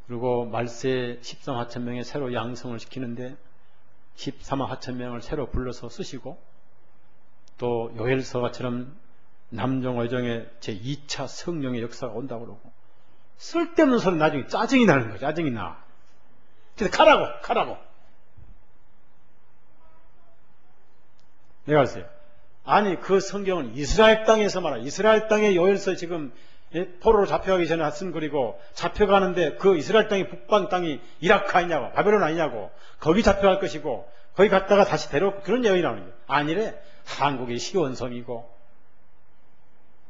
Speaker 1: 그리고 말세 13만 4천 명의 새로 양성을 시키는데 13만 4천 명을 새로 불러서 쓰시고 또 요엘서가처럼 남정의정의 제2차 성령의 역사가 온다고 그러고 쓸데없는 소리 나중에 짜증이 나는 거죠. 짜증이 나. 그래서 가라고. 내가 했어요. 아니 그 성경은 이스라엘 땅에서 말하 이스라엘 땅의 요엘서 지금 포로로 잡혀가기 전에 쓴 글이고 잡혀가는데 그 이스라엘 땅이 북방 땅이 이라크 아니냐고 바벨론 아니냐고 거기 잡혀갈 것이고 거기 갔다가 다시 데려오고 그런 얘기 나오는 거예요. 아니래. 한국이 시온성이고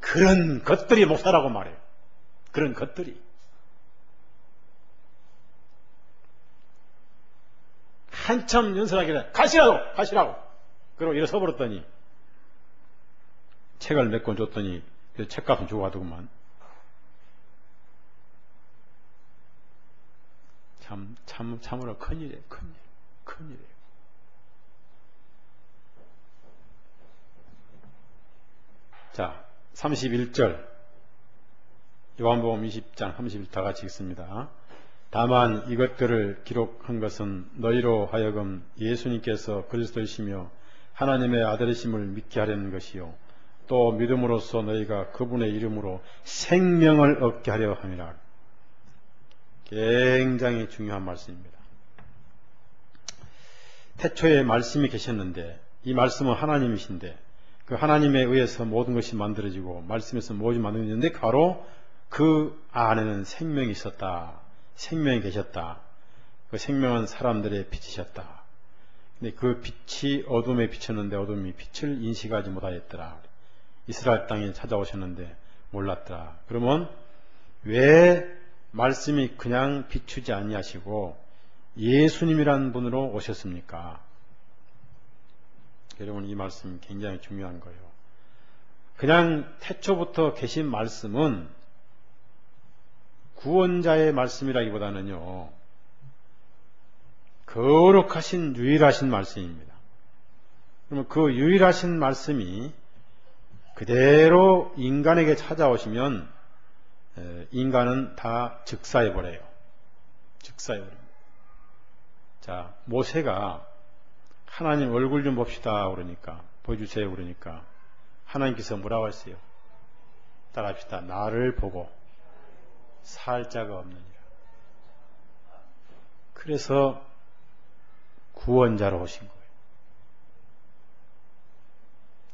Speaker 1: 그런 것들이 목사라고 말해요. 그런 것들이 한참 연설하길래 가시라고 그러고 일어서 버렸더니 책을 몇 권 줬더니 그 책값은 주고 가더구만. 참으로 큰일이에요. 큰일이에요. 자, 31절 요한복음 20장 31절 다 같이 읽습니다. 다만 이것들을 기록한 것은 너희로 하여금 예수님께서 그리스도이시며 하나님의 아들이심을 믿게 하려는 것이요 또 믿음으로써 너희가 그분의 이름으로 생명을 얻게 하려 함이라. 굉장히 중요한 말씀입니다. 태초에 말씀이 계셨는데 이 말씀은 하나님이신데 그 하나님에 의해서 모든 것이 만들어지고 말씀에서 모든 것이 만들어졌는데 바로 그 안에는 생명이 있었다. 생명이 계셨다. 그 생명은 사람들의 빛이셨다. 근데 그 빛이 어둠에 비쳤는데 어둠이 빛을 인식하지 못하였더라. 이스라엘 땅에 찾아오셨는데 몰랐더라. 그러면 왜 말씀이 그냥 비추지 아니하시고 예수님이라는 분으로 오셨습니까? 여러분, 이 말씀이 굉장히 중요한 거예요. 그냥 태초부터 계신 말씀은 구원자의 말씀이라기보다는요, 거룩하신 유일하신 말씀입니다. 그러면 그 유일하신 말씀이 그대로 인간에게 찾아오시면 인간은 다 즉사해버려요. 즉사해버립니다. 자, 모세가 하나님 얼굴 좀 봅시다 그러니까, 보여주세요 그러니까 하나님께서 뭐라고 했어요? 따라합시다. 나를 보고 살 자가 없느니라. 그래서 구원자로 오신 거예요.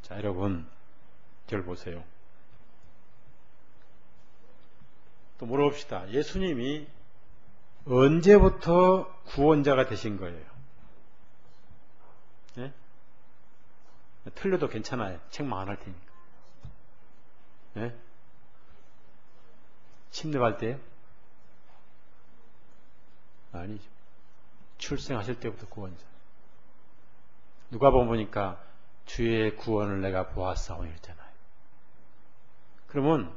Speaker 1: 자, 여러분, 저를 보세요. 또 물어봅시다. 예수님이 언제부터 구원자가 되신 거예요? 예? 틀려도 괜찮아요. 책망 안 할 테니까. 예? 침례할 때요? 아니죠. 출생하실 때부터 구원자. 누가복음 보니까 주의 구원을 내가 보았사오니 이랬잖아요. 그러면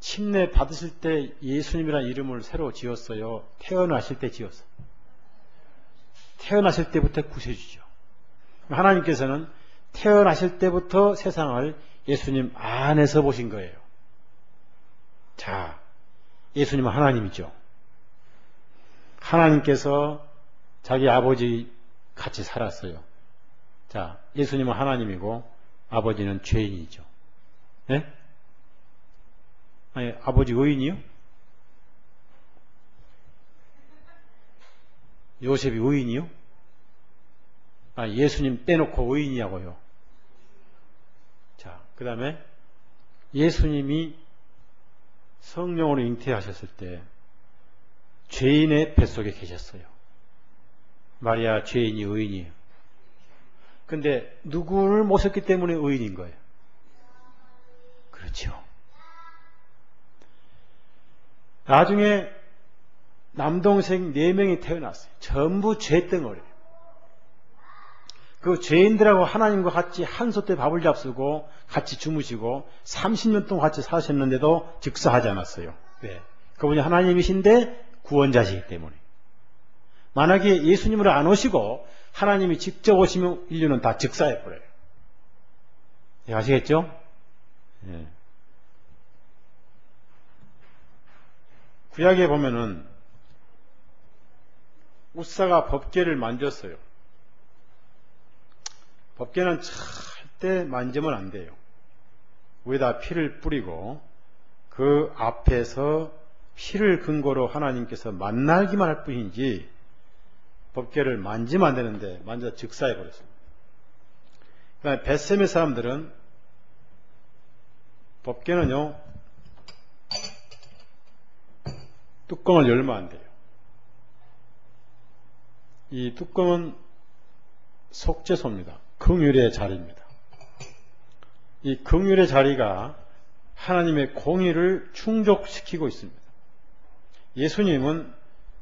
Speaker 1: 침례 받으실 때 예수님이라는 이름을 새로 지었어요? 태어나실 때 지었어요? 태어나실 때부터 구세주죠. 하나님께서는 태어나실 때부터 세상을 예수님 안에서 보신 거예요. 자, 예수님은 하나님이죠. 하나님께서 자기 아버지 같이 살았어요. 자, 예수님은 하나님이고 아버지는 죄인이죠. 예? 아니, 아버지 의인이요? 요셉이 의인이요? 아니, 예수님 빼놓고 의인이냐고요. 자, 그 다음에 예수님이 성령으로 잉태하셨을 때 죄인의 뱃속에 계셨어요. 마리아 죄인이 의인이에요. 근데 누구를 모셨기 때문에 의인인 거예요. 그렇죠. 나중에 남동생 4명이 태어났어요. 전부 죄덩어리예요. 그 죄인들하고 하나님과 같이 한솥에 밥을 잡수고 같이 주무시고 30년 동안 같이 사셨는데도 즉사하지 않았어요. 왜? 그분이 하나님이신데 구원자시기 때문에. 만약에 예수님으로 안 오시고 하나님이 직접 오시면 인류는 다 즉사해버려요. 예, 아시겠죠? 예. 구약에 보면은 웃사가 법궤를 만졌어요. 법궤는 절대 만지면 안 돼요. 위에다 피를 뿌리고 그 앞에서 피를 근거로 하나님께서 만나기만 할 뿐이지 법궤를 만지면 안 되는데 만져 즉사해버렸습니다. 그다음에 벳셈의 사람들은 법궤는요 뚜껑을 열면 안 돼요. 이 뚜껑은 속죄소입니다. 긍휼의 자리입니다. 이 긍휼의 자리가 하나님의 공의를 충족시키고 있습니다. 예수님은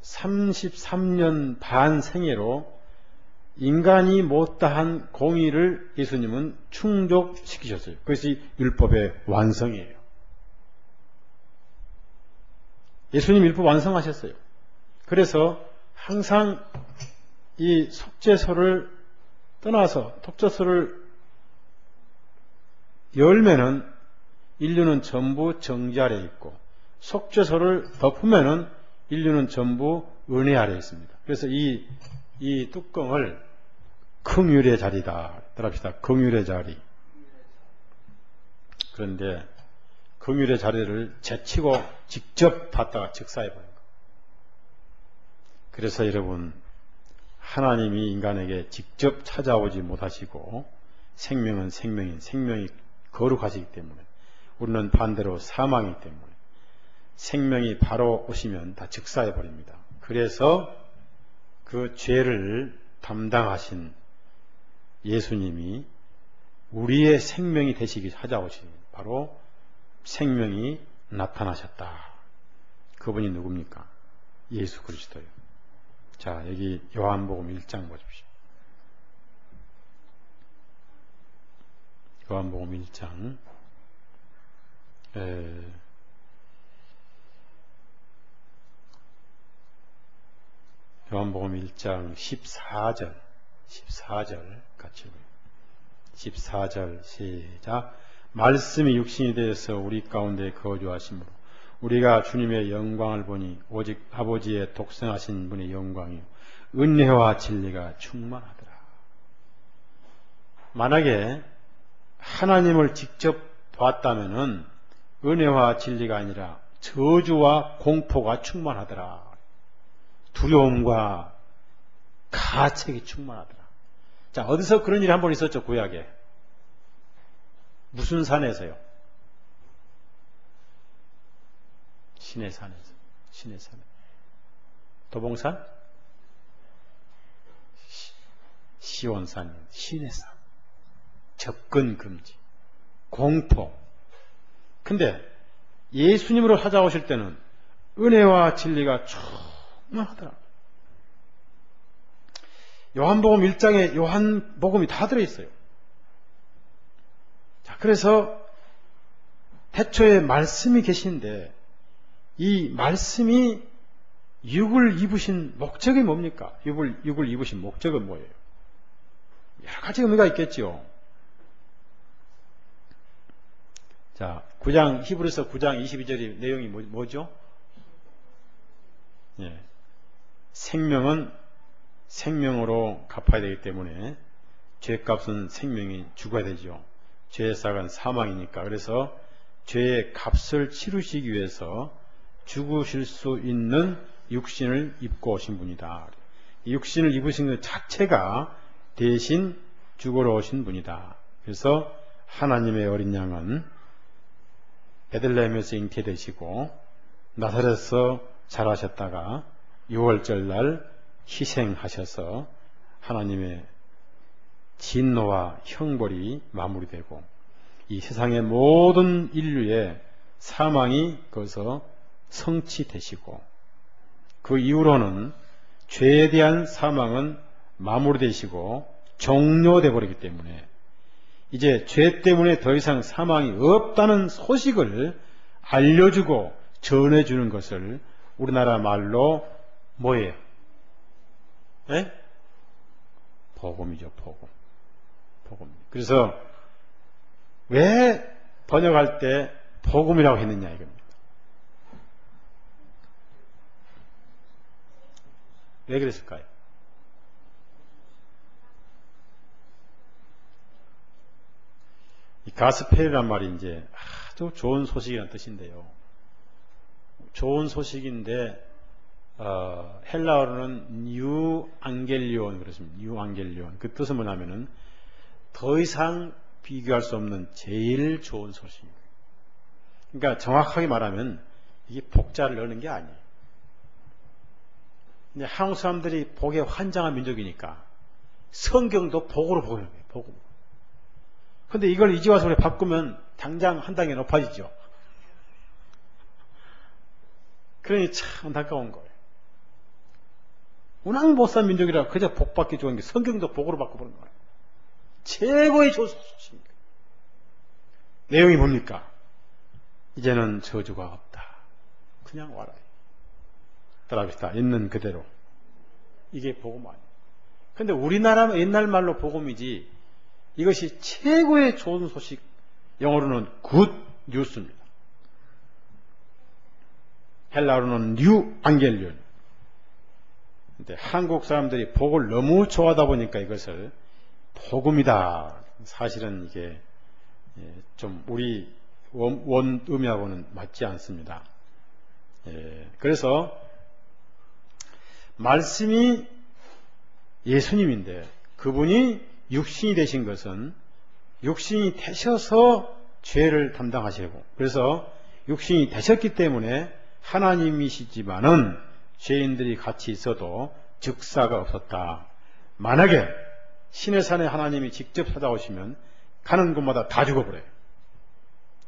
Speaker 1: 33년 반 생애로 인간이 못다한 공의를 예수님은 충족시키셨어요. 그것이 율법의 완성이에요. 예수님 율법 완성하셨어요. 그래서 항상 이 속죄소를 떠나서 속죄소를 열면은 인류는 전부 정죄 아래에 있고 속죄소를 덮으면은 인류는 전부 은혜 아래에 있습니다. 그래서 이 뚜껑을 긍휼의 자리다. 따라합시다. 긍휼의 자리. 그런데 긍휼의 자리를 제치고 직접 받다가 즉사해버린 거예요. 그래서 여러분, 하나님이 인간에게 직접 찾아오지 못하시고 생명은 생명이 거룩하시기 때문에, 우리는 반대로 사망이기 때문에 생명이 바로 오시면 다 즉사해버립니다. 그래서 그 죄를 담당하신 예수님이 우리의 생명이 되시기 찾아오신 바로 생명이 나타나셨다. 그분이 누굽니까? 예수 그리스도요. 자, 여기 요한복음 1장 보십시오. 요한복음 1장 요한복음 1장 14절 같이 14절 시작. 말씀이 육신이 되어서 우리 가운데 거주하심으로 우리가 주님의 영광을 보니 오직 아버지의 독생하신 분의 영광이요 은혜와 진리가 충만하더라. 만약에 하나님을 직접 봤다면은 은혜와 진리가 아니라 저주와 공포가 충만하더라. 두려움과 가책이 충만하더라. 자, 어디서 그런 일이 한 번 있었죠, 구약에? 무슨 산에서요? 시내산에서. 시내산. 도봉산? 시온산, 시내산. 접근 금지. 공포. 근데 예수님으로 찾아오실 때는 은혜와 진리가 충만하더라. 요한복음 1장에 요한복음이 다 들어있어요. 자, 그래서 태초에 말씀이 계신데 이 말씀이 육을 입으신 목적이 뭡니까? 육을 입으신 목적은 뭐예요? 여러 가지 의미가 있겠죠. 자, 히브리서 9장 22절의 내용이 뭐죠? 예. 생명은 생명으로 갚아야 되기 때문에 죄값은 생명이 죽어야 되죠. 죄의 삭은 사망이니까. 그래서 죄의 값을 치르시기 위해서 죽으실 수 있는 육신을 입고 오신 분이다. 이 육신을 입으신 것 자체가 대신 죽으러 오신 분이다. 그래서 하나님의 어린 양은 베들레헴에서 잉태되시고 나사렛에서 자라셨다가 6월절 날 희생하셔서 하나님의 진노와 형벌이 마무리되고 이 세상의 모든 인류의 사망이 거기서 성취되시고 그 이후로는 죄에 대한 사망은 마무리되시고 종료되어 버리기 때문에 이제 죄 때문에 더 이상 사망이 없다는 소식을 알려주고 전해주는 것을 우리나라 말로 뭐예요? 네? 복음이죠, 복음. 복음. 그래서 왜 번역할 때 복음이라고 했느냐 이겁니다. 왜 그랬을까요? 이 가스펠이란 말이 이제 아주 좋은 소식이라는 뜻인데요. 좋은 소식인데 헬라어로는 뉴 앙겔리온 그렇습니다. 뉴 앙겔리온. 그 뜻은 뭐냐면은 더 이상 비교할 수 없는 제일 좋은 소식입니다. 그러니까 정확하게 말하면 이게 복자를 넣는 게 아니에요. 근데 한국 사람들이 복에 환장한 민족이니까 성경도 복으로 보는 거예요. 복으로. 근데 이걸 이제 와서 우리 바꾸면 당장 한 단계 높아지죠. 그러니 참 안타까운 거예요. 운항 못 산 민족이라 그저 복받기 좋은 게 성경도 복으로 바꿔보는 거예요. 최고의 소식입니다. 내용이 뭡니까? 이제는 저주가 없다. 그냥 와라. 따라합시다. 있는 그대로. 이게 복음 아니에요. 근데 우리나라 옛날 말로 복음이지 이것이 최고의 좋은 소식, 영어로는 굿 뉴스입니다. 헬라어로는 뉴 앙겔리온. 근데 한국 사람들이 복을 너무 좋아하다 보니까 이것을 복음이다. 사실은 이게 좀 우리 원의미하고는 맞지 않습니다. 그래서 말씀이 예수님인데 그분이 육신이 되신 것은 육신이 되셔서 죄를 담당하시고, 그래서 육신이 되셨기 때문에 하나님이시지만은 죄인들이 같이 있어도 즉사가 없었다. 만약에 신의 산에 하나님이 직접 찾아오시면 가는 곳마다 다 죽어버려요.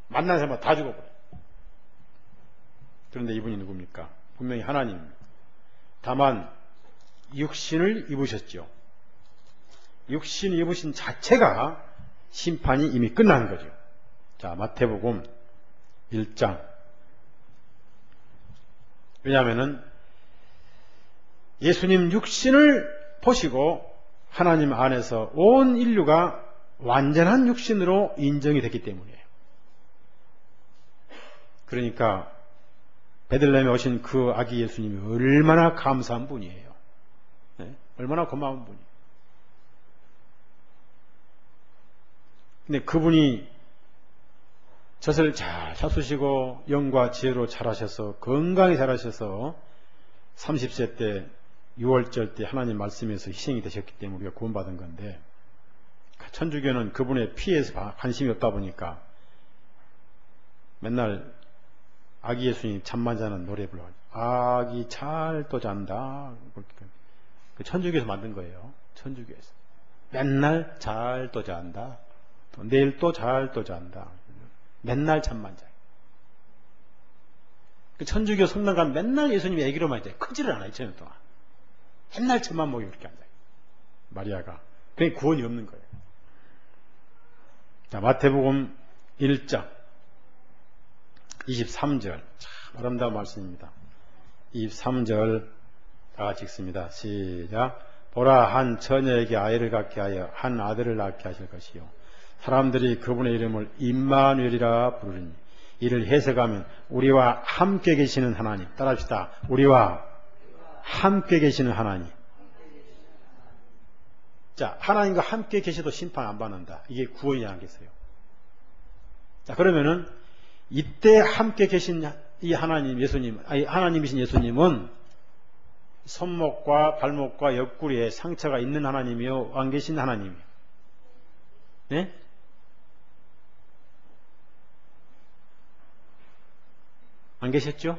Speaker 1: 만난 사람마다 다 죽어버려요. 그런데 이분이 누굽니까? 분명히 하나님입니다. 다만 육신을 입으셨죠. 육신을 입으신 자체가 심판이 이미 끝난 거죠. 자, 마태복음 1장. 왜냐하면은 예수님 육신을 보시고 하나님 안에서 온 인류가 완전한 육신으로 인정이 됐기 때문이에요. 그러니까 베들레헴에 오신 그 아기 예수님이 얼마나 감사한 분이에요. 네? 얼마나 고마운 분이에요. 근데 그분이 젖을 잘 사수시고 영과 지혜로 자라셔서 건강히 자라셔서 30세 때 6월절 때 하나님 말씀에서 희생이 되셨기 때문에 우리가 구원받은 건데, 천주교는 그분의 피에서 관심이 없다 보니까 맨날 아기 예수님 잠만 자는 노래 불러요. 아기 잘 또 잔다. 그 천주교에서 만든 거예요. 천주교에서. 맨날 잘 또 잔다. 또 내일 또 잘 또 잔다. 맨날 잠만 자요. 그 천주교 성당 가면 맨날 예수님이 애기로만 있어요. 크지를 않아요. 2000년 동안. 맨날 잠만 먹이 그렇게 앉아요. 마리아가. 그게 구원이 없는 거예요. 자, 마태복음 1장 23절. 참 아름다운 말씀입니다. 23절 다 같이 읽습니다. 시작. 보라, 한 처녀에게 아이를 갖게 하여 한 아들을 낳게 하실 것이요 사람들이 그분의 이름을 임마누엘이라 부르니, 이를 해석하면 우리와 함께 계시는 하나님. 따라합시다. 우리와 함께 계시는 하나님. 자, 하나님과 함께 계셔도 심판 안 받는다. 이게 구원이 아니겠어요? 자, 그러면은 이때 함께 계신 이 하나님, 예수님, 하나님이신 예수님은 손목과 발목과 옆구리에 상처가 있는 하나님이요, 안 계신 하나님이요. 네? 안 계셨죠?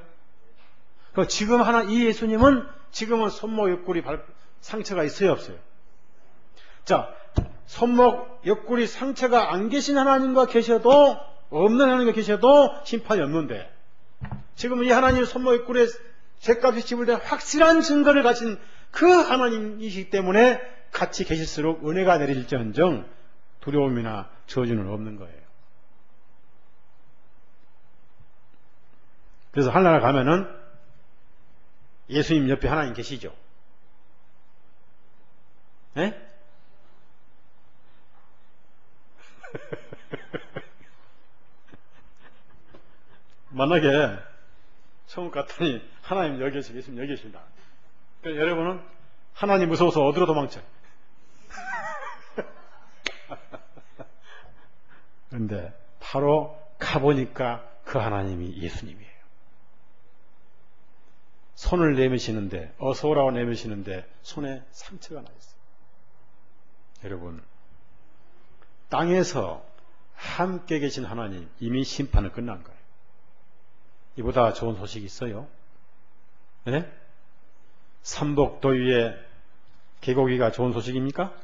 Speaker 1: 지금 이 예수님은 지금은 손목, 옆구리, 상처가 있어요, 없어요? 자, 손목, 옆구리 상처가 안 계신 하나님과 계셔도, 없는 하나님과 계셔도 심판이 없는데, 지금 이 하나님 손목, 옆구리에 죄값이 지불된 확실한 증거를 가진 그 하나님이시기 때문에 같이 계실수록 은혜가 내릴지언정 두려움이나 저주는 없는 거예요. 그래서 하늘나라 가면은 예수님 옆에 하나님 계시죠? 네? 만약에 천국 갔더니 하나님 여기 계시고 예수님 여기 계신다. 그러니까 여러분은 하나님 무서워서 어디로 도망쳐요? 그런데 바로 가보니까 그 하나님이 예수님이에요. 손을 내미시는데, 어서 오라고 내미시는데 손에 상처가 나 있어요. 여러분, 땅에서 함께 계신 하나님, 이미 심판은 끝난 거예요. 이보다 좋은 소식이 있어요? 네? 삼복도 위에 개고기가 좋은 소식입니까?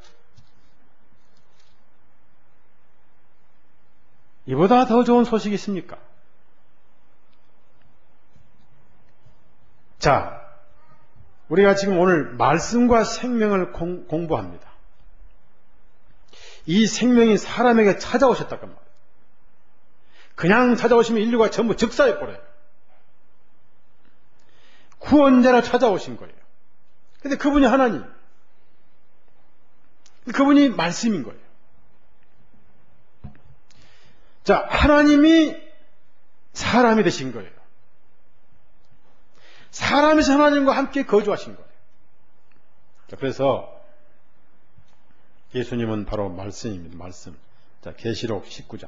Speaker 1: 이보다 더 좋은 소식이 있습니까? 자, 우리가 지금 오늘 말씀과 생명을 공부합니다. 이 생명이 사람에게 찾아오셨다고 말이에요. 그냥 찾아오시면 인류가 전부 즉사해버려요. 구원자로 찾아오신 거예요. 근데 그분이 하나님, 그분이 말씀인 거예요. 자, 하나님이 사람이 되신 거예요. 사람이신 하나님과 함께 거주하신 거예요. 자, 그래서 예수님은 바로 말씀입니다. 말씀. 자, 계시록 19장.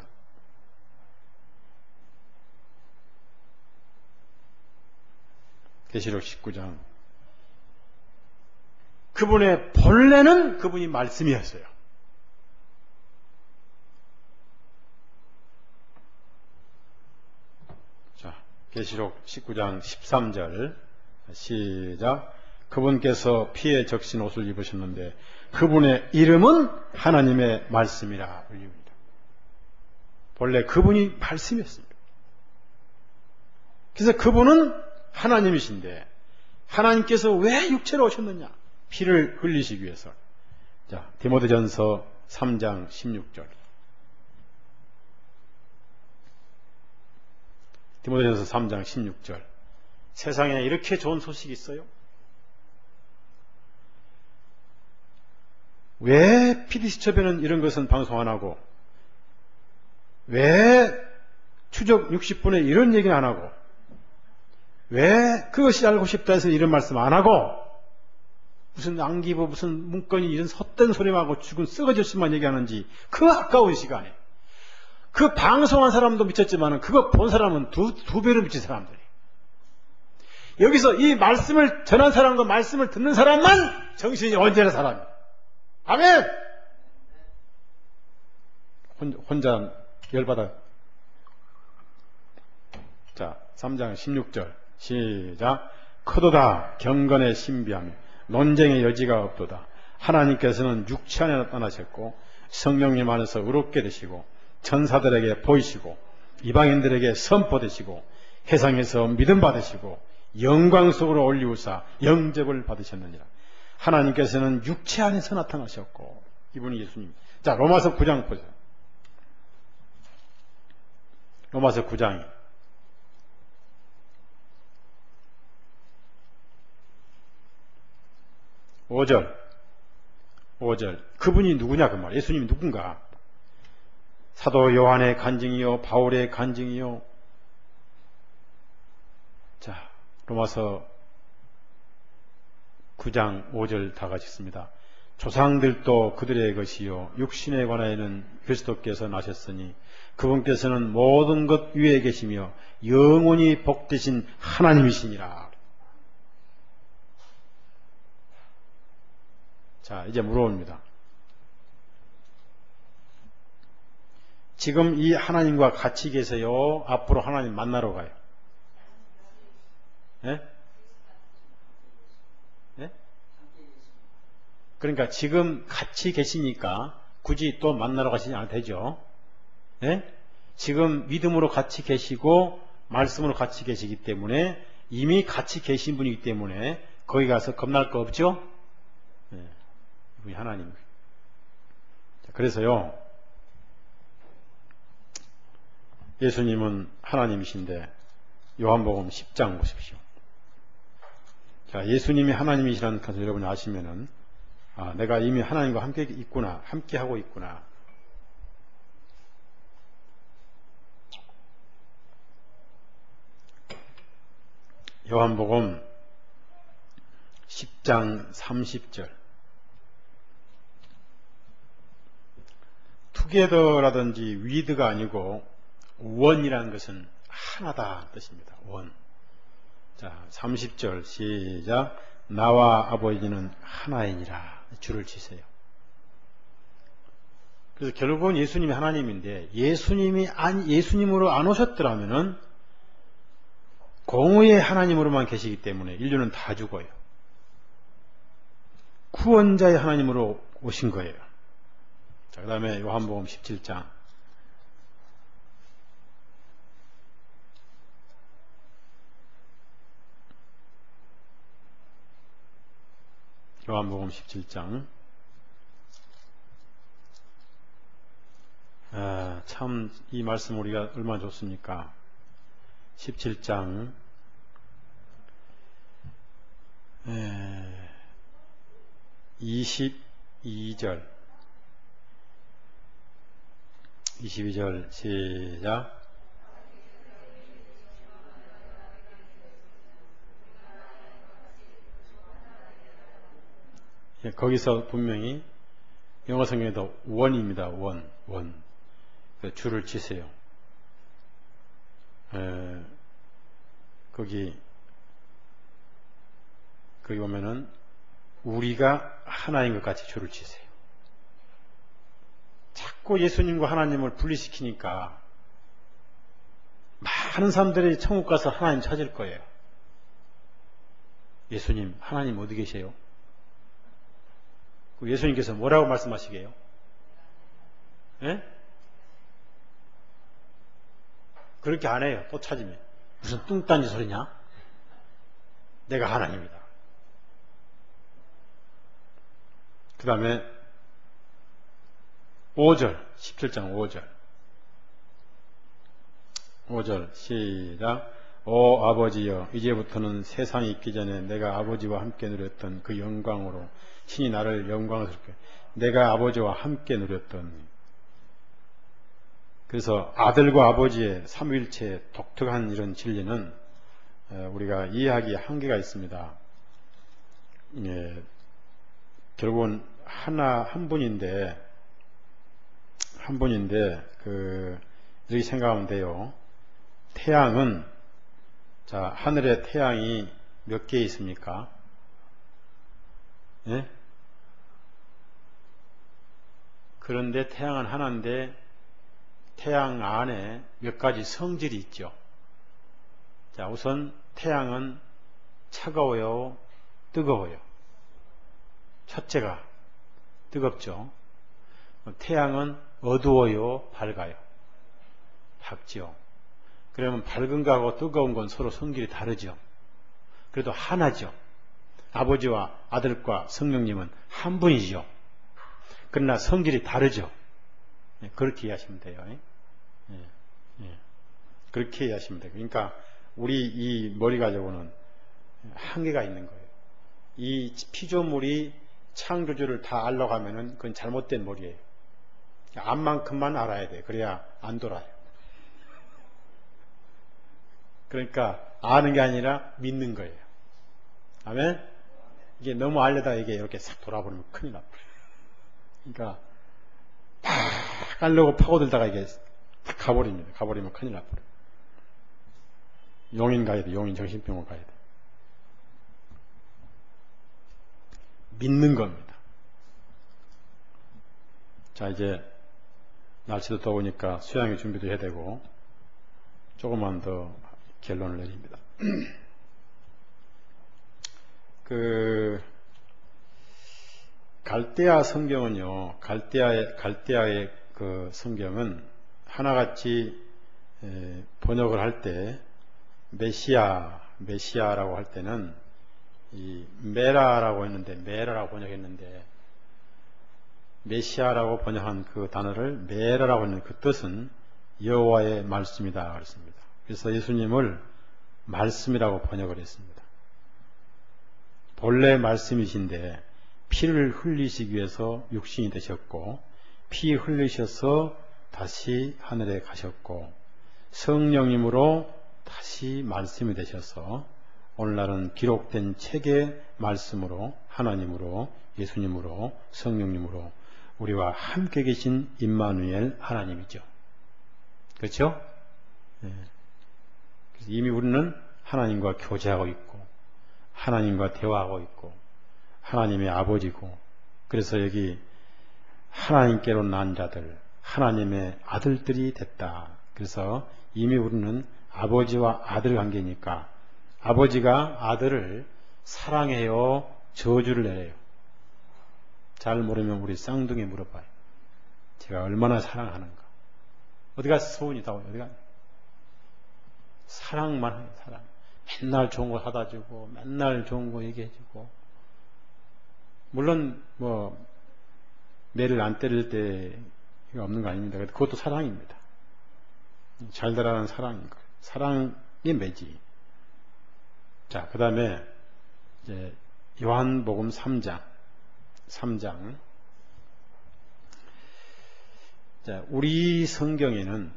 Speaker 1: 계시록 19장. 그분의 본래는 그분이 말씀이었어요. 자, 계시록 19장 13절 시작. 그분께서 피에 적신 옷을 입으셨는데 그분의 이름은 하나님의 말씀이라 불립니다. 본래 그분이 말씀이었습니다. 그래서 그분은 하나님이신데 하나님께서 왜 육체로 오셨느냐? 피를 흘리시기 위해서. 자, 디모데전서 3장 16절. 디모데전서 3장 16절. 세상에 이렇게 좋은 소식이 있어요? 왜 PD수첩에는 이런 것은 방송 안 하고, 왜 추적 60분에 이런 얘기는 안 하고, 왜 그것이 알고 싶다 해서 이런 말씀 안 하고, 무슨 안기부 무슨 문건이 이런 헛된 소리만 하고 죽은 썩어졌으만 얘기하는지, 그 아까운 시간에 그 방송한 사람도 미쳤지만 그거 본 사람은 두 배로 미친 사람들이. 여기서 이 말씀을 전한 사람과 말씀을 듣는 사람만 정신이 언제나 사람이에요. 아멘! 혼자 열받아. 자, 3장 16절 시작. 크도다 경건의 신비하며 논쟁의 여지가 없도다. 하나님께서는 육체 안에 나타나셨고 성령님 안에서 의롭게 되시고 천사들에게 보이시고 이방인들에게 선포되시고 세상에서 믿음 받으시고 영광 속으로 올리우사 영접을 받으셨느니라. 하나님께서는 육체 안에서 나타나셨고 이분이 예수님. 자, 로마서 9장 보세요. 로마서 9장이 5절. 그분이 누구냐 그 말. 예수님이 누군가? 사도 요한의 간증이요 바울의 간증이요. 자, 로마서 9장 5절 다 같이 있습니다. 조상들도 그들의 것이요 육신에 관하여는 그리스도께서 나셨으니 그분께서는 모든 것 위에 계시며 영원히 복되신 하나님이시니라. 자, 이제 물어봅니다. 지금 이 하나님과 같이 계세요? 앞으로 하나님 만나러 가요? 예? 예? 그러니까 지금 같이 계시니까 굳이 또 만나러 가시지 않아도 되죠? 예? 지금 믿음으로 같이 계시고 말씀으로 같이 계시기 때문에 이미 같이 계신 분이기 때문에 거기 가서 겁날 거 없죠? 예. 이분이 하나님. 자, 그래서요, 예수님은 하나님이신데 요한복음 10장 보십시오. 자, 예수님이 하나님이시라는 것을 여러분이 아시면은 내가 이미 하나님과 함께 있구나, 함께 하고 있구나. 요한복음 10장 30절. 투게더라든지 위드가 아니고 원이라는 것은 하나다 뜻입니다. 원. 자, 30절 시작. 나와 아버지는 하나이니라. 줄을 치세요. 그래서 결국은 예수님이 하나님인데 예수님으로 안 오셨더라면은 공의의 하나님으로만 계시기 때문에 인류는 다 죽어요. 구원자의 하나님으로 오신 거예요. 자, 그 다음에 요한복음 17장. 요한복음 17장. 참 이 말씀 우리가 얼마나 좋습니까? 17장 22절 시작. 거기서 분명히 영어 성경에도 원입니다. 원. 줄을 치세요. 거기 거기 보면은 우리가 하나인 것 같이 줄을 치세요. 자꾸 예수님과 하나님을 분리시키니까 많은 사람들이 천국 가서 하나님 찾을 거예요. 예수님, 하나님 어디 계세요? 예수님께서 뭐라고 말씀하시게요? 예? 그렇게 안 해요. 또 찾으면. 무슨 뚱딴지 소리냐? 내가 하나님이다. 그 다음에 5절, 17장 5절 시작. 오 아버지여, 이제부터는 세상이 있기 전에 내가 아버지와 함께 누렸던 그 영광으로 친히 나를 영광스럽게, 내가 아버지와 함께 누렸던. 그래서 아들과 아버지의 삼위일체의 독특한 이런 진리는 우리가 이해하기 한계가 있습니다. 예, 결국은 한 분인데 이렇게 생각하면 돼요. 태양은, 자, 하늘에 태양이 몇 개 있습니까? 예? 그런데 태양은 하나인데 태양 안에 몇 가지 성질이 있죠. 자, 우선 태양은 차가워요, 뜨거워요. 첫째가 뜨겁죠. 태양은 어두워요, 밝아요. 밝죠. 그러면 밝은 거하고 뜨거운 건 서로 성질이 다르죠. 그래도 하나죠. 아버지와 아들과 성령님은 한 분이죠. 그러나 성질이 다르죠. 그렇게 이해하시면 돼요. 그렇게 이해하시면 돼요. 그러니까 우리 이 머리 가지고는 한계가 있는 거예요. 이 피조물이 창조주를 다 알러가면은 그건 잘못된 머리예요. 암만큼만 알아야 돼. 그래야 안 돌아요. 그러니까 아는 게 아니라 믿는 거예요. 아멘? 이게 너무 알려다 이게 이렇게 싹 돌아버리면 큰일 나요. 그러니까 팍 알려고 파고들다가 이게 탁 가버립니다. 가버리면 큰일 나버려요. 용인 가야 돼. 용인 정신병원 가야 돼. 믿는 겁니다. 자, 이제 날씨도 더우니까 수양의 준비도 해야 되고 조금만 더 결론을 내립니다. 갈대아 성경은요, 갈대아의 그 성경은 하나같이 번역을 할 때 메시아라고 할 때는 이 메라라고 했는데, 메라라고 번역했는데, 메시아라고 번역한 그 단어를 메라라고 했는 그 뜻은 여호와의 말씀이다 그랬습니다. 그래서 예수님을 말씀이라고 번역을 했습니다. 본래 말씀이신데 피를 흘리시기 위해서 육신이 되셨고, 피 흘리셔서 다시 하늘에 가셨고, 성령님으로 다시 말씀이 되셔서 오늘날은 기록된 책의 말씀으로, 하나님으로, 예수님으로, 성령님으로 우리와 함께 계신 임마누엘 하나님이죠. 그렇죠? 네. 그래서 이미 우리는 하나님과 교제하고 있고, 하나님과 대화하고 있고, 하나님의 아버지고, 그래서 여기 하나님께로 난 자들, 하나님의 아들들이 됐다. 그래서 이미 우리는 아버지와 아들 관계니까 아버지가 아들을 사랑해요, 저주를 내려요. 잘 모르면 우리 쌍둥이 물어봐요. 제가 얼마나 사랑하는가. 어디 가서 소원이 다 오요. 어디 가? 사랑만 해요. 사랑. 맨날 좋은 거 사다 주고, 맨날 좋은 거 얘기해 주고. 물론 뭐 매를 안 때릴 때가 없는 거 아닙니다. 그것도 사랑입니다. 잘 되라는 사랑인 거예요. 사랑이 매지. 자, 그 다음에 이제 요한복음 3장. 자, 우리 성경에는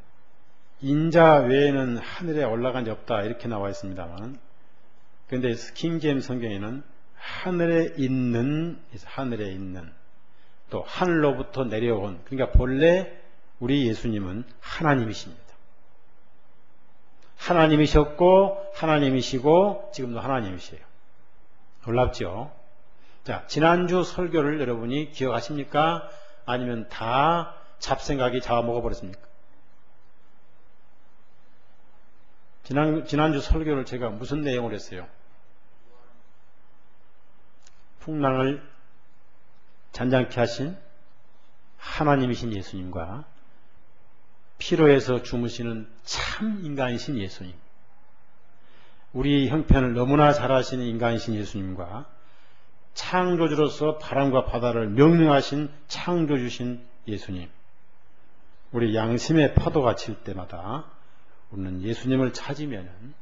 Speaker 1: 인자 외에는 하늘에 올라간 적 없다 이렇게 나와 있습니다만, 그런데 킹제임스 성경에는 하늘에 있는 또 하늘로부터 내려온, 그러니까 본래 우리 예수님은 하나님이십니다. 하나님이셨고 하나님이시고 지금도 하나님이세요. 놀랍죠? 자, 지난주 설교를 여러분이 기억하십니까? 아니면 다 잡생각이 잡아먹어버렸습니까? 지난주 설교를 제가 무슨 내용을 했어요? 풍랑을 잔잔케 하신 하나님이신 예수님과 피로에서 주무시는 참 인간이신 예수님, 우리 형편을 너무나 잘 아시는 인간이신 예수님과 창조주로서 바람과 바다를 명령하신 창조주신 예수님, 우리 양심의 파도가 칠 때마다 우리는 예수님을 찾으면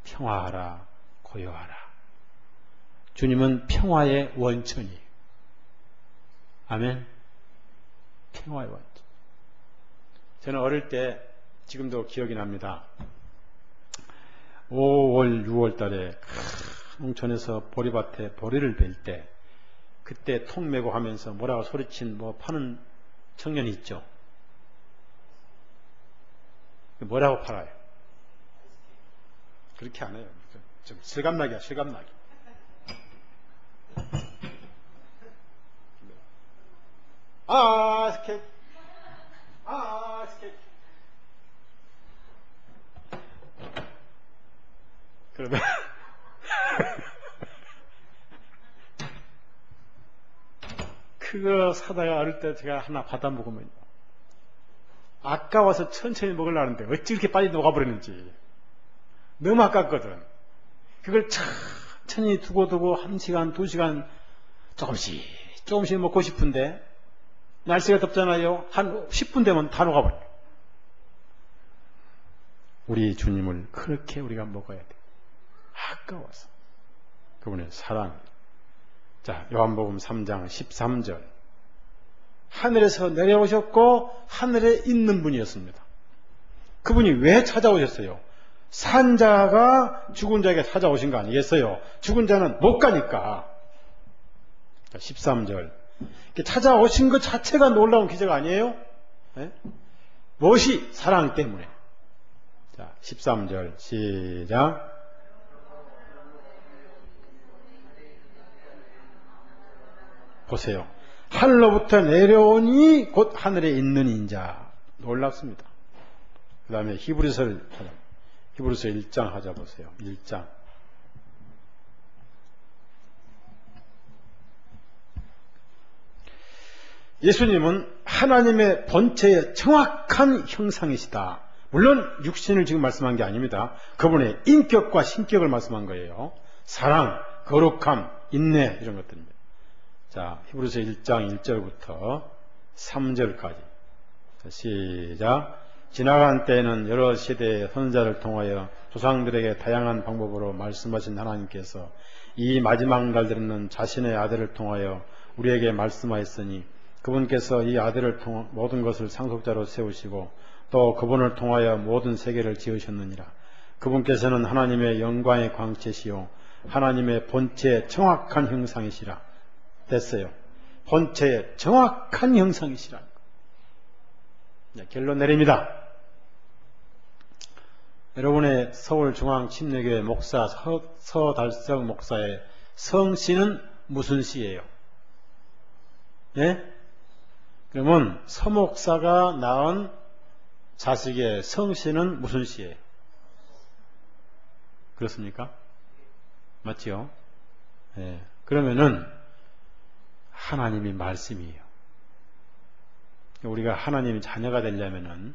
Speaker 1: 평화하라, 고요하라. 주님은 평화의 원천이에요. 아멘. 평화의 원천. 저는 어릴 때 지금도 기억이 납니다. 5월, 6월 달에 농촌에서 보리밭에 보리를 벨 때 그때 통 메고 하면서 뭐라고 소리친 파는 청년이 있죠. 뭐라고 팔아요? 그렇게 안 해요. 좀 실감나게, 실감나게. 스케이트. 스케이트. 그러면 그거 사다가 어릴 때 제가 하나 받아 먹으면 아까워서 천천히 먹으려는데 어찌 이렇게 빨리 녹아버리는지 너무 아깝거든. 그걸 천천히 두고 1시간, 2시간 조금씩 먹고 싶은데 날씨가 덥잖아요. 한 10분 되면 다 녹아버려요. 우리 주님을 그렇게 우리가 먹어야 돼. 아까워서. 그분의 사랑. 자, 요한복음 3장 13절. 하늘에서 내려오셨고 하늘에 있는 분이었습니다. 그분이 왜 찾아오셨어요? 산자가 죽은 자에게 찾아오신 거 아니겠어요? 죽은 자는 못 가니까. 자, 13절. 찾아오신 것 자체가 놀라운 기적 아니에요? 네? 무엇이? 사랑 때문에. 자, 13절 시작. 보세요. 하늘로부터 내려오니 곧 하늘에 있는 인자. 놀랍습니다. 그 다음에 히브리서 1장 하자 보세요. 1장. 예수님은 하나님의 본체의 정확한 형상이시다. 물론 육신을 지금 말씀한 게 아닙니다. 그분의 인격과 신격을 말씀한 거예요. 사랑, 거룩함, 인내 이런 것들입니다. 자, 히브리서 1장 1절부터 3절까지. 자, 시작. 지나간 때에는 여러 시대의 선지자를 통하여 조상들에게 다양한 방법으로 말씀하신 하나님께서 이 마지막 날들에는 자신의 아들을 통하여 우리에게 말씀하였으니 그분께서 이 아들을 통해 모든 것을 상속자로 세우시고 또 그분을 통하여 모든 세계를 지으셨느니라. 그분께서는 하나님의 영광의 광채시요 하나님의 본체의 정확한 형상이시라. 됐어요. 본체의 정확한 형상이시라. 네, 결론 내립니다. 여러분의 서울중앙침례교회 목사 서달석 목사의 성씨는 무슨 씨예요? 예? 그러면 서 목사가 낳은 자식의 성씨는 무슨 씨예요? 그렇습니까? 맞지요? 예. 그러면은 하나님이 말씀이에요. 우리가 하나님이 자녀가 되려면은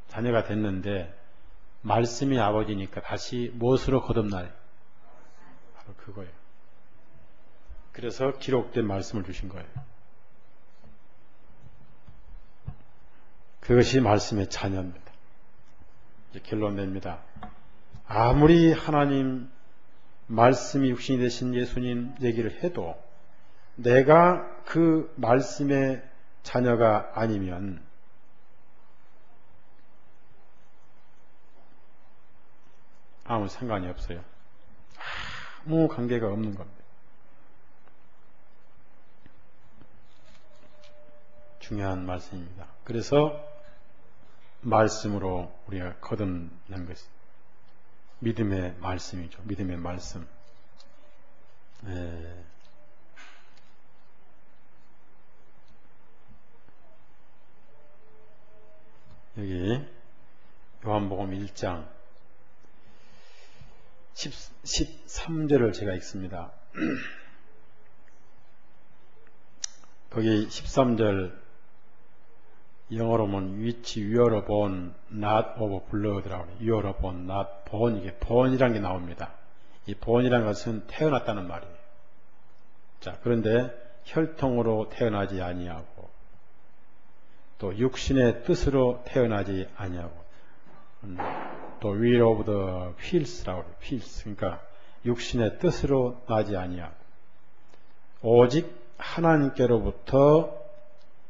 Speaker 1: 자녀가 됐는데 말씀이 아버지니까 다시 무엇으로 거듭나요? 바로 그거예요. 그래서 기록된 말씀을 주신 거예요. 그것이 말씀의 자녀입니다. 이제 결론 냅니다. 아무리 하나님 말씀이 육신이 되신 예수님 얘기를 해도 내가 그 말씀의 자녀가 아니면 아무 상관이 없어요. 아무 관계가 없는 겁니다. 중요한 말씀입니다. 그래서 말씀으로 우리가 거듭난 것이 믿음의 말씀이죠. 믿음의 말씀. 여기 요한복음 1장 13절을 제가 읽습니다. 거기 13절 영어로 보면 which you are born not of blood라고 해요. you are born not born, 이게 born이라는 게 나옵니다. 이 born이라는 것은 태어났다는 말이에요. 자, 그런데 혈통으로 태어나지 아니하고 또 육신의 뜻으로 태어나지 아니하고 또 will of the wills라고 해요. wills. 그러니까 육신의 뜻으로 나지 아니하고 오직 하나님께로부터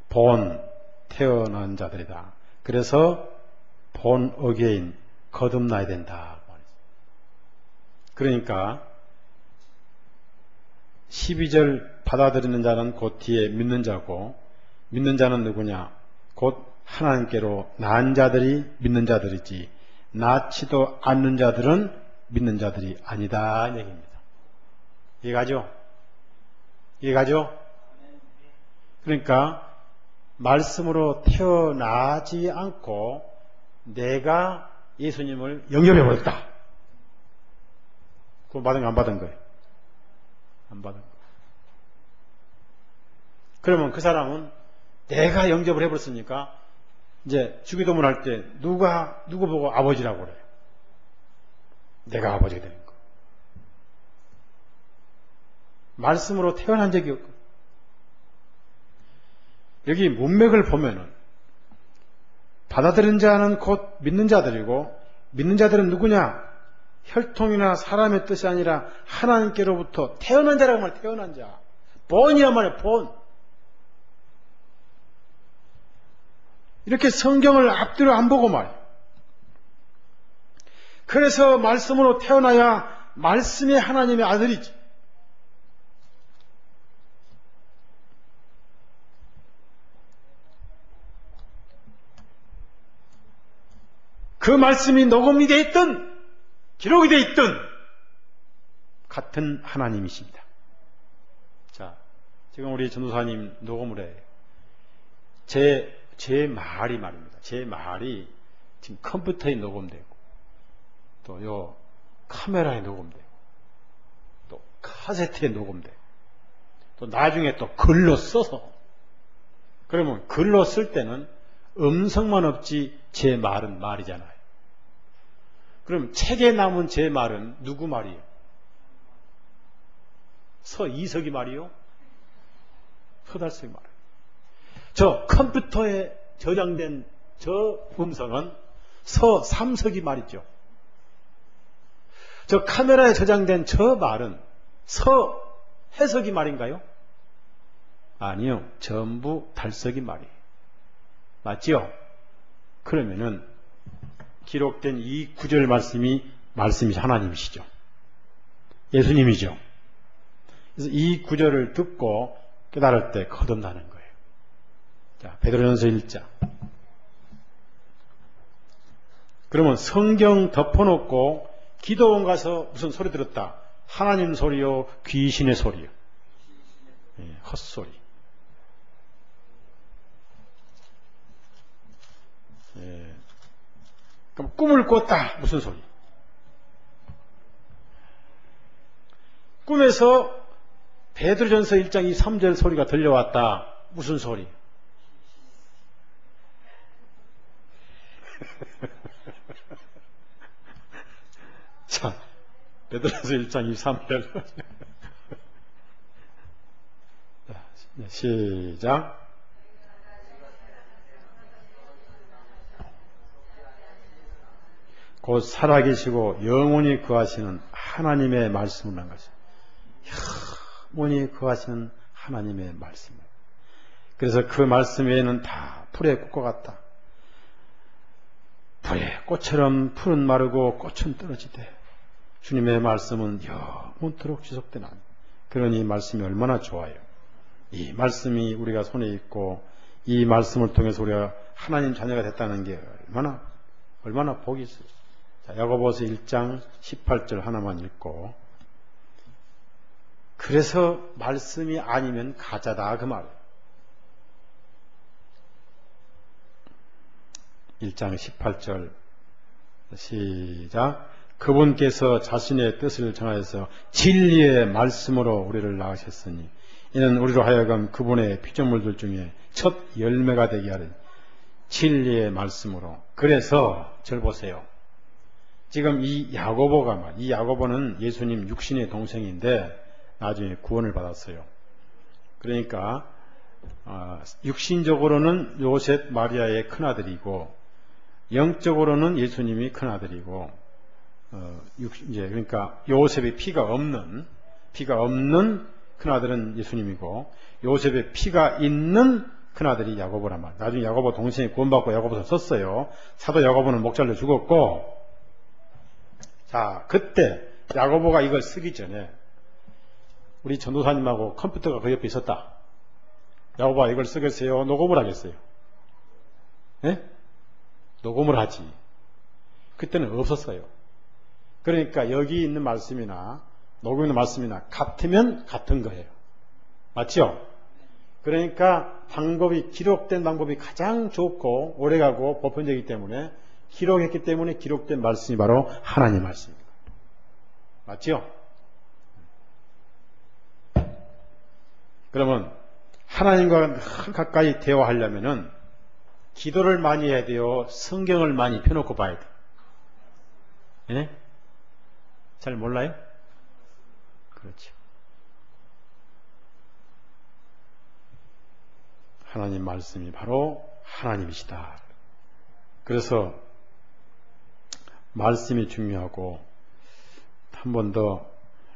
Speaker 1: 본 태어난 자들이다. 그래서 born again 거듭나야 된다. 그러니까 12절 받아들이는 자는 곧 뒤에 믿는 자고, 믿는 자는 누구냐? 곧 하나님께로 난 자들이 믿는 자들이지 낳지도 않는 자들은 믿는 자들이 아니다 이 얘기입니다. 이해가죠? 이해가죠? 그러니까 말씀으로 태어나지 않고 내가 예수님을 영접해버렸다. 그거 받은 거 안 받은 거예요? 안 받은 거. 그러면 그 사람은 내가 영접을 해버렸으니까 이제 주기도문 할 때 누구 보고 아버지라고 그래요? 내가 아버지가 되는 거. 말씀으로 태어난 적이 없고. 여기 문맥을 보면은 받아들인 자는 곧 믿는 자들이고, 믿는 자들은 누구냐? 혈통이나 사람의 뜻이 아니라 하나님께로부터 태어난 자라고 말해. 태어난 자. 본이란 말이에요. 본. 이렇게 성경을 앞뒤로 안 보고 말이에요. 그래서 말씀으로 태어나야 말씀이 하나님의 아들이지. 그 말씀이 녹음이 되어 있든 기록이 되어 있든 같은 하나님이십니다. 자, 지금 우리 전도사님 녹음을 해요. 제 말이 말입니다. 제 말이 지금 컴퓨터에 녹음되고 또 요 카메라에 녹음되고 또 카세트에 녹음되고 또 나중에 또 글로 써서, 그러면 글로 쓸 때는 음성만 없지 제 말은 말이잖아요. 그럼 책에 남은 제 말은 누구 말이에요? 서이석이 말이요? 서달석이 말이에요. 저 컴퓨터에 저장된 저 음성은 서삼석이 말이죠. 저 카메라에 저장된 저 말은 서해석이 말인가요? 아니요. 전부 달석이 말이에요. 맞죠? 그러면은 기록된 이 구절 말씀이 하나님이시죠. 예수님이죠. 그래서 이 구절을 듣고 깨달을 때 거듭나는 거예요. 자, 베드로전서 1장. 그러면 성경 덮어놓고 기도원 가서 무슨 소리 들었다? 하나님 소리요, 귀신의 소리요. 헛소리. 그럼 꿈을 꿨다. 무슨 소리? 꿈에서 베드로전서 1장 이 3절 소리가 들려왔다. 무슨 소리? 자, 베드로전서 1장 23절. 시작. 곧 살아계시고 영원히 거하시는 하나님의 말씀을 한 것입니다. 영원히 거하시는 하나님의 말씀. 그래서 그 말씀 외에는 다 풀의 꽃과 같다. 풀의 꽃처럼 풀은 마르고 꽃은 떨어지되 주님의 말씀은 영원토록 지속되나. 그러니 이 말씀이 얼마나 좋아요. 이 말씀이 우리가 손에 있고 이 말씀을 통해서 우리가 하나님 자녀가 됐다는 게 얼마나 복이 있어요. 자, 야고보서 1장 18절 하나만 읽고, 그 그래서 말씀이 아니면 가짜다 그 말. 1장 18절 시작. 그분께서 자신의 뜻을 정하여서 진리의 말씀으로 우리를 낳으셨으니 이는 우리로 하여금 그분의 피조물들 중에 첫 열매가 되게 하는 진리의 말씀으로. 그래서 절 보세요. 지금 이 야고보는 예수님 육신의 동생인데 나중에 구원을 받았어요. 그러니까 육신적으로는 요셉 마리아의 큰아들이고 영적으로는 예수님이 큰아들이고 그러니까 요셉의 피가 없는 큰아들은 예수님이고 요셉의 피가 있는 큰아들이 야고보란 말. 나중에 야고보 동생이 구원받고 야고보서 썼어요. 사도 야고보는 목잘려 죽었고, 자, 그때 야고보가 이걸 쓰기 전에 우리 전도사님하고 컴퓨터가 그 옆에 있었다. 야고보가 이걸 쓰겠어요? 녹음을 하겠어요? 예? 녹음을 하지. 그때는 없었어요. 그러니까 여기 있는 말씀이나 녹음에 있는 말씀이나 같으면 같은 거예요. 맞죠? 그러니까 기록된 방법이 가장 좋고 오래가고 보편적이기 때문에 기록했기 때문에 기록된 말씀이 바로 하나님의 말씀입니다. 맞죠? 그러면 하나님과 가까이 대화하려면은 기도를 많이 해야 돼요? 성경을 많이 펴놓고 봐야 돼요? 예? 잘 몰라요? 그렇죠. 하나님 말씀이 바로 하나님이시다. 그래서 말씀이 중요하고 한 번 더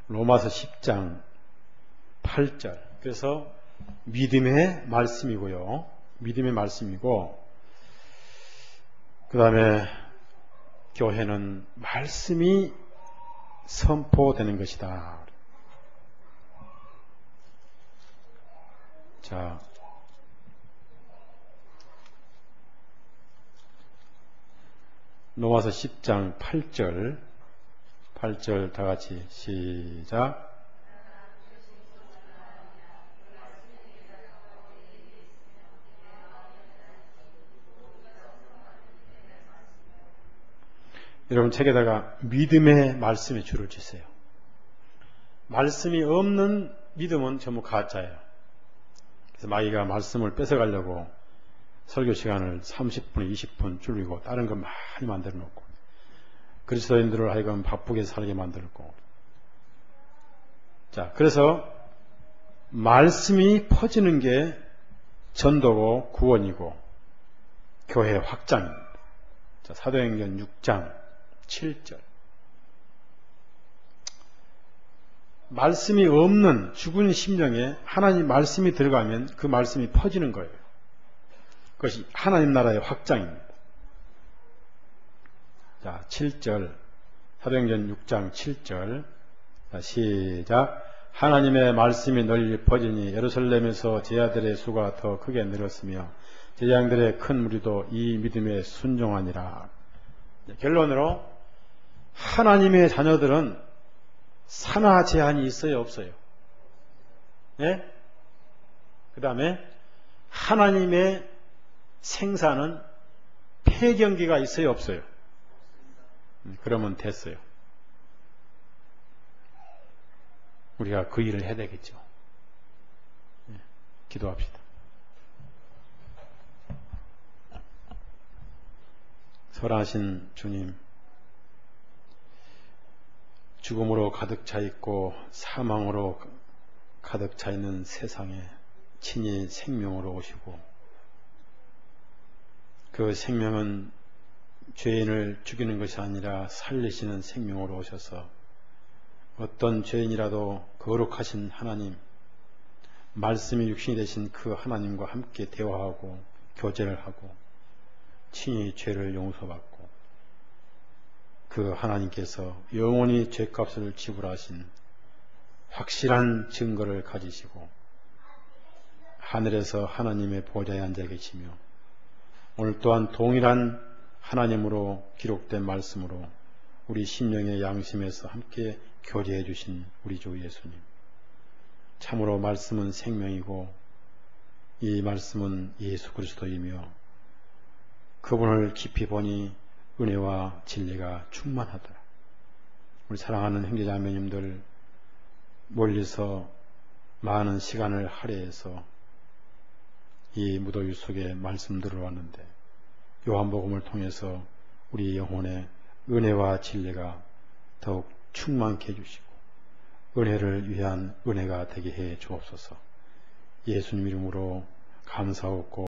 Speaker 1: 로마서 10장 8절. 그래서 믿음의 말씀이고요. 믿음의 말씀이고 그 다음에 교회는 말씀이 선포되는 것이다. 자, 로마서 10장 8절 다 같이 시작. 여러분 책에다가 믿음의 말씀에 줄을 치세요. 말씀이 없는 믿음은 전부 가짜예요. 그래서 마귀가 말씀을 뺏어가려고 설교 시간을 30분, 20분 줄이고 다른 거 많이 만들어 놓고 그리스도인들을 하여금 바쁘게 살게 만들고. 자, 그래서 말씀이 퍼지는 게 전도고 구원이고 교회 확장입니다. 자, 사도행전 6장 7절. 말씀이 없는 죽은 심령에 하나님 말씀이 들어가면 그 말씀이 퍼지는 거예요. 그것이 하나님 나라의 확장입니다. 자, 7절. 사도행전 6장 7절. 자, 시작. 하나님의 말씀이 널리 퍼지니 예루살렘에서 제자들의 수가 더 크게 늘었으며 제자들의 큰 무리도 이 믿음에 순종하니라. 결론으로 하나님의 자녀들은 산하 제한이 있어요, 없어요? 예? 그 다음에 하나님의 생사는 폐경기가 있어요, 없어요? 그러면 됐어요. 우리가 그 일을 해야 되겠죠. 예, 기도합시다. 설하신 주님, 죽음으로 가득 차 있고 사망으로 가득 차 있는 세상에 친히 생명으로 오시고 그 생명은 죄인을 죽이는 것이 아니라 살리시는 생명으로 오셔서 어떤 죄인이라도 거룩하신 하나님, 말씀이 육신이 되신 그 하나님과 함께 대화하고 교제를 하고 친히 죄를 용서받고 그 하나님께서 영원히 죄값을 지불하신 확실한 증거를 가지시고 하늘에서 하나님의 보좌에 앉아 계시며 오늘 또한 동일한 하나님으로 기록된 말씀으로 우리 심령의 양심에서 함께 교제해 주신 우리 주 예수님, 참으로 말씀은 생명이고 이 말씀은 예수 그리스도이며 그분을 깊이 보니 은혜와 진리가 충만하더라. 우리 사랑하는 형제자매님들, 멀리서 많은 시간을 할애해서 이 무더위 속에 말씀 들어왔는데 요한복음을 통해서 우리 영혼에 은혜와 진리가 더욱 충만케 해주시고 은혜를 위한 은혜가 되게 해 주옵소서. 예수님 이름으로 감사하고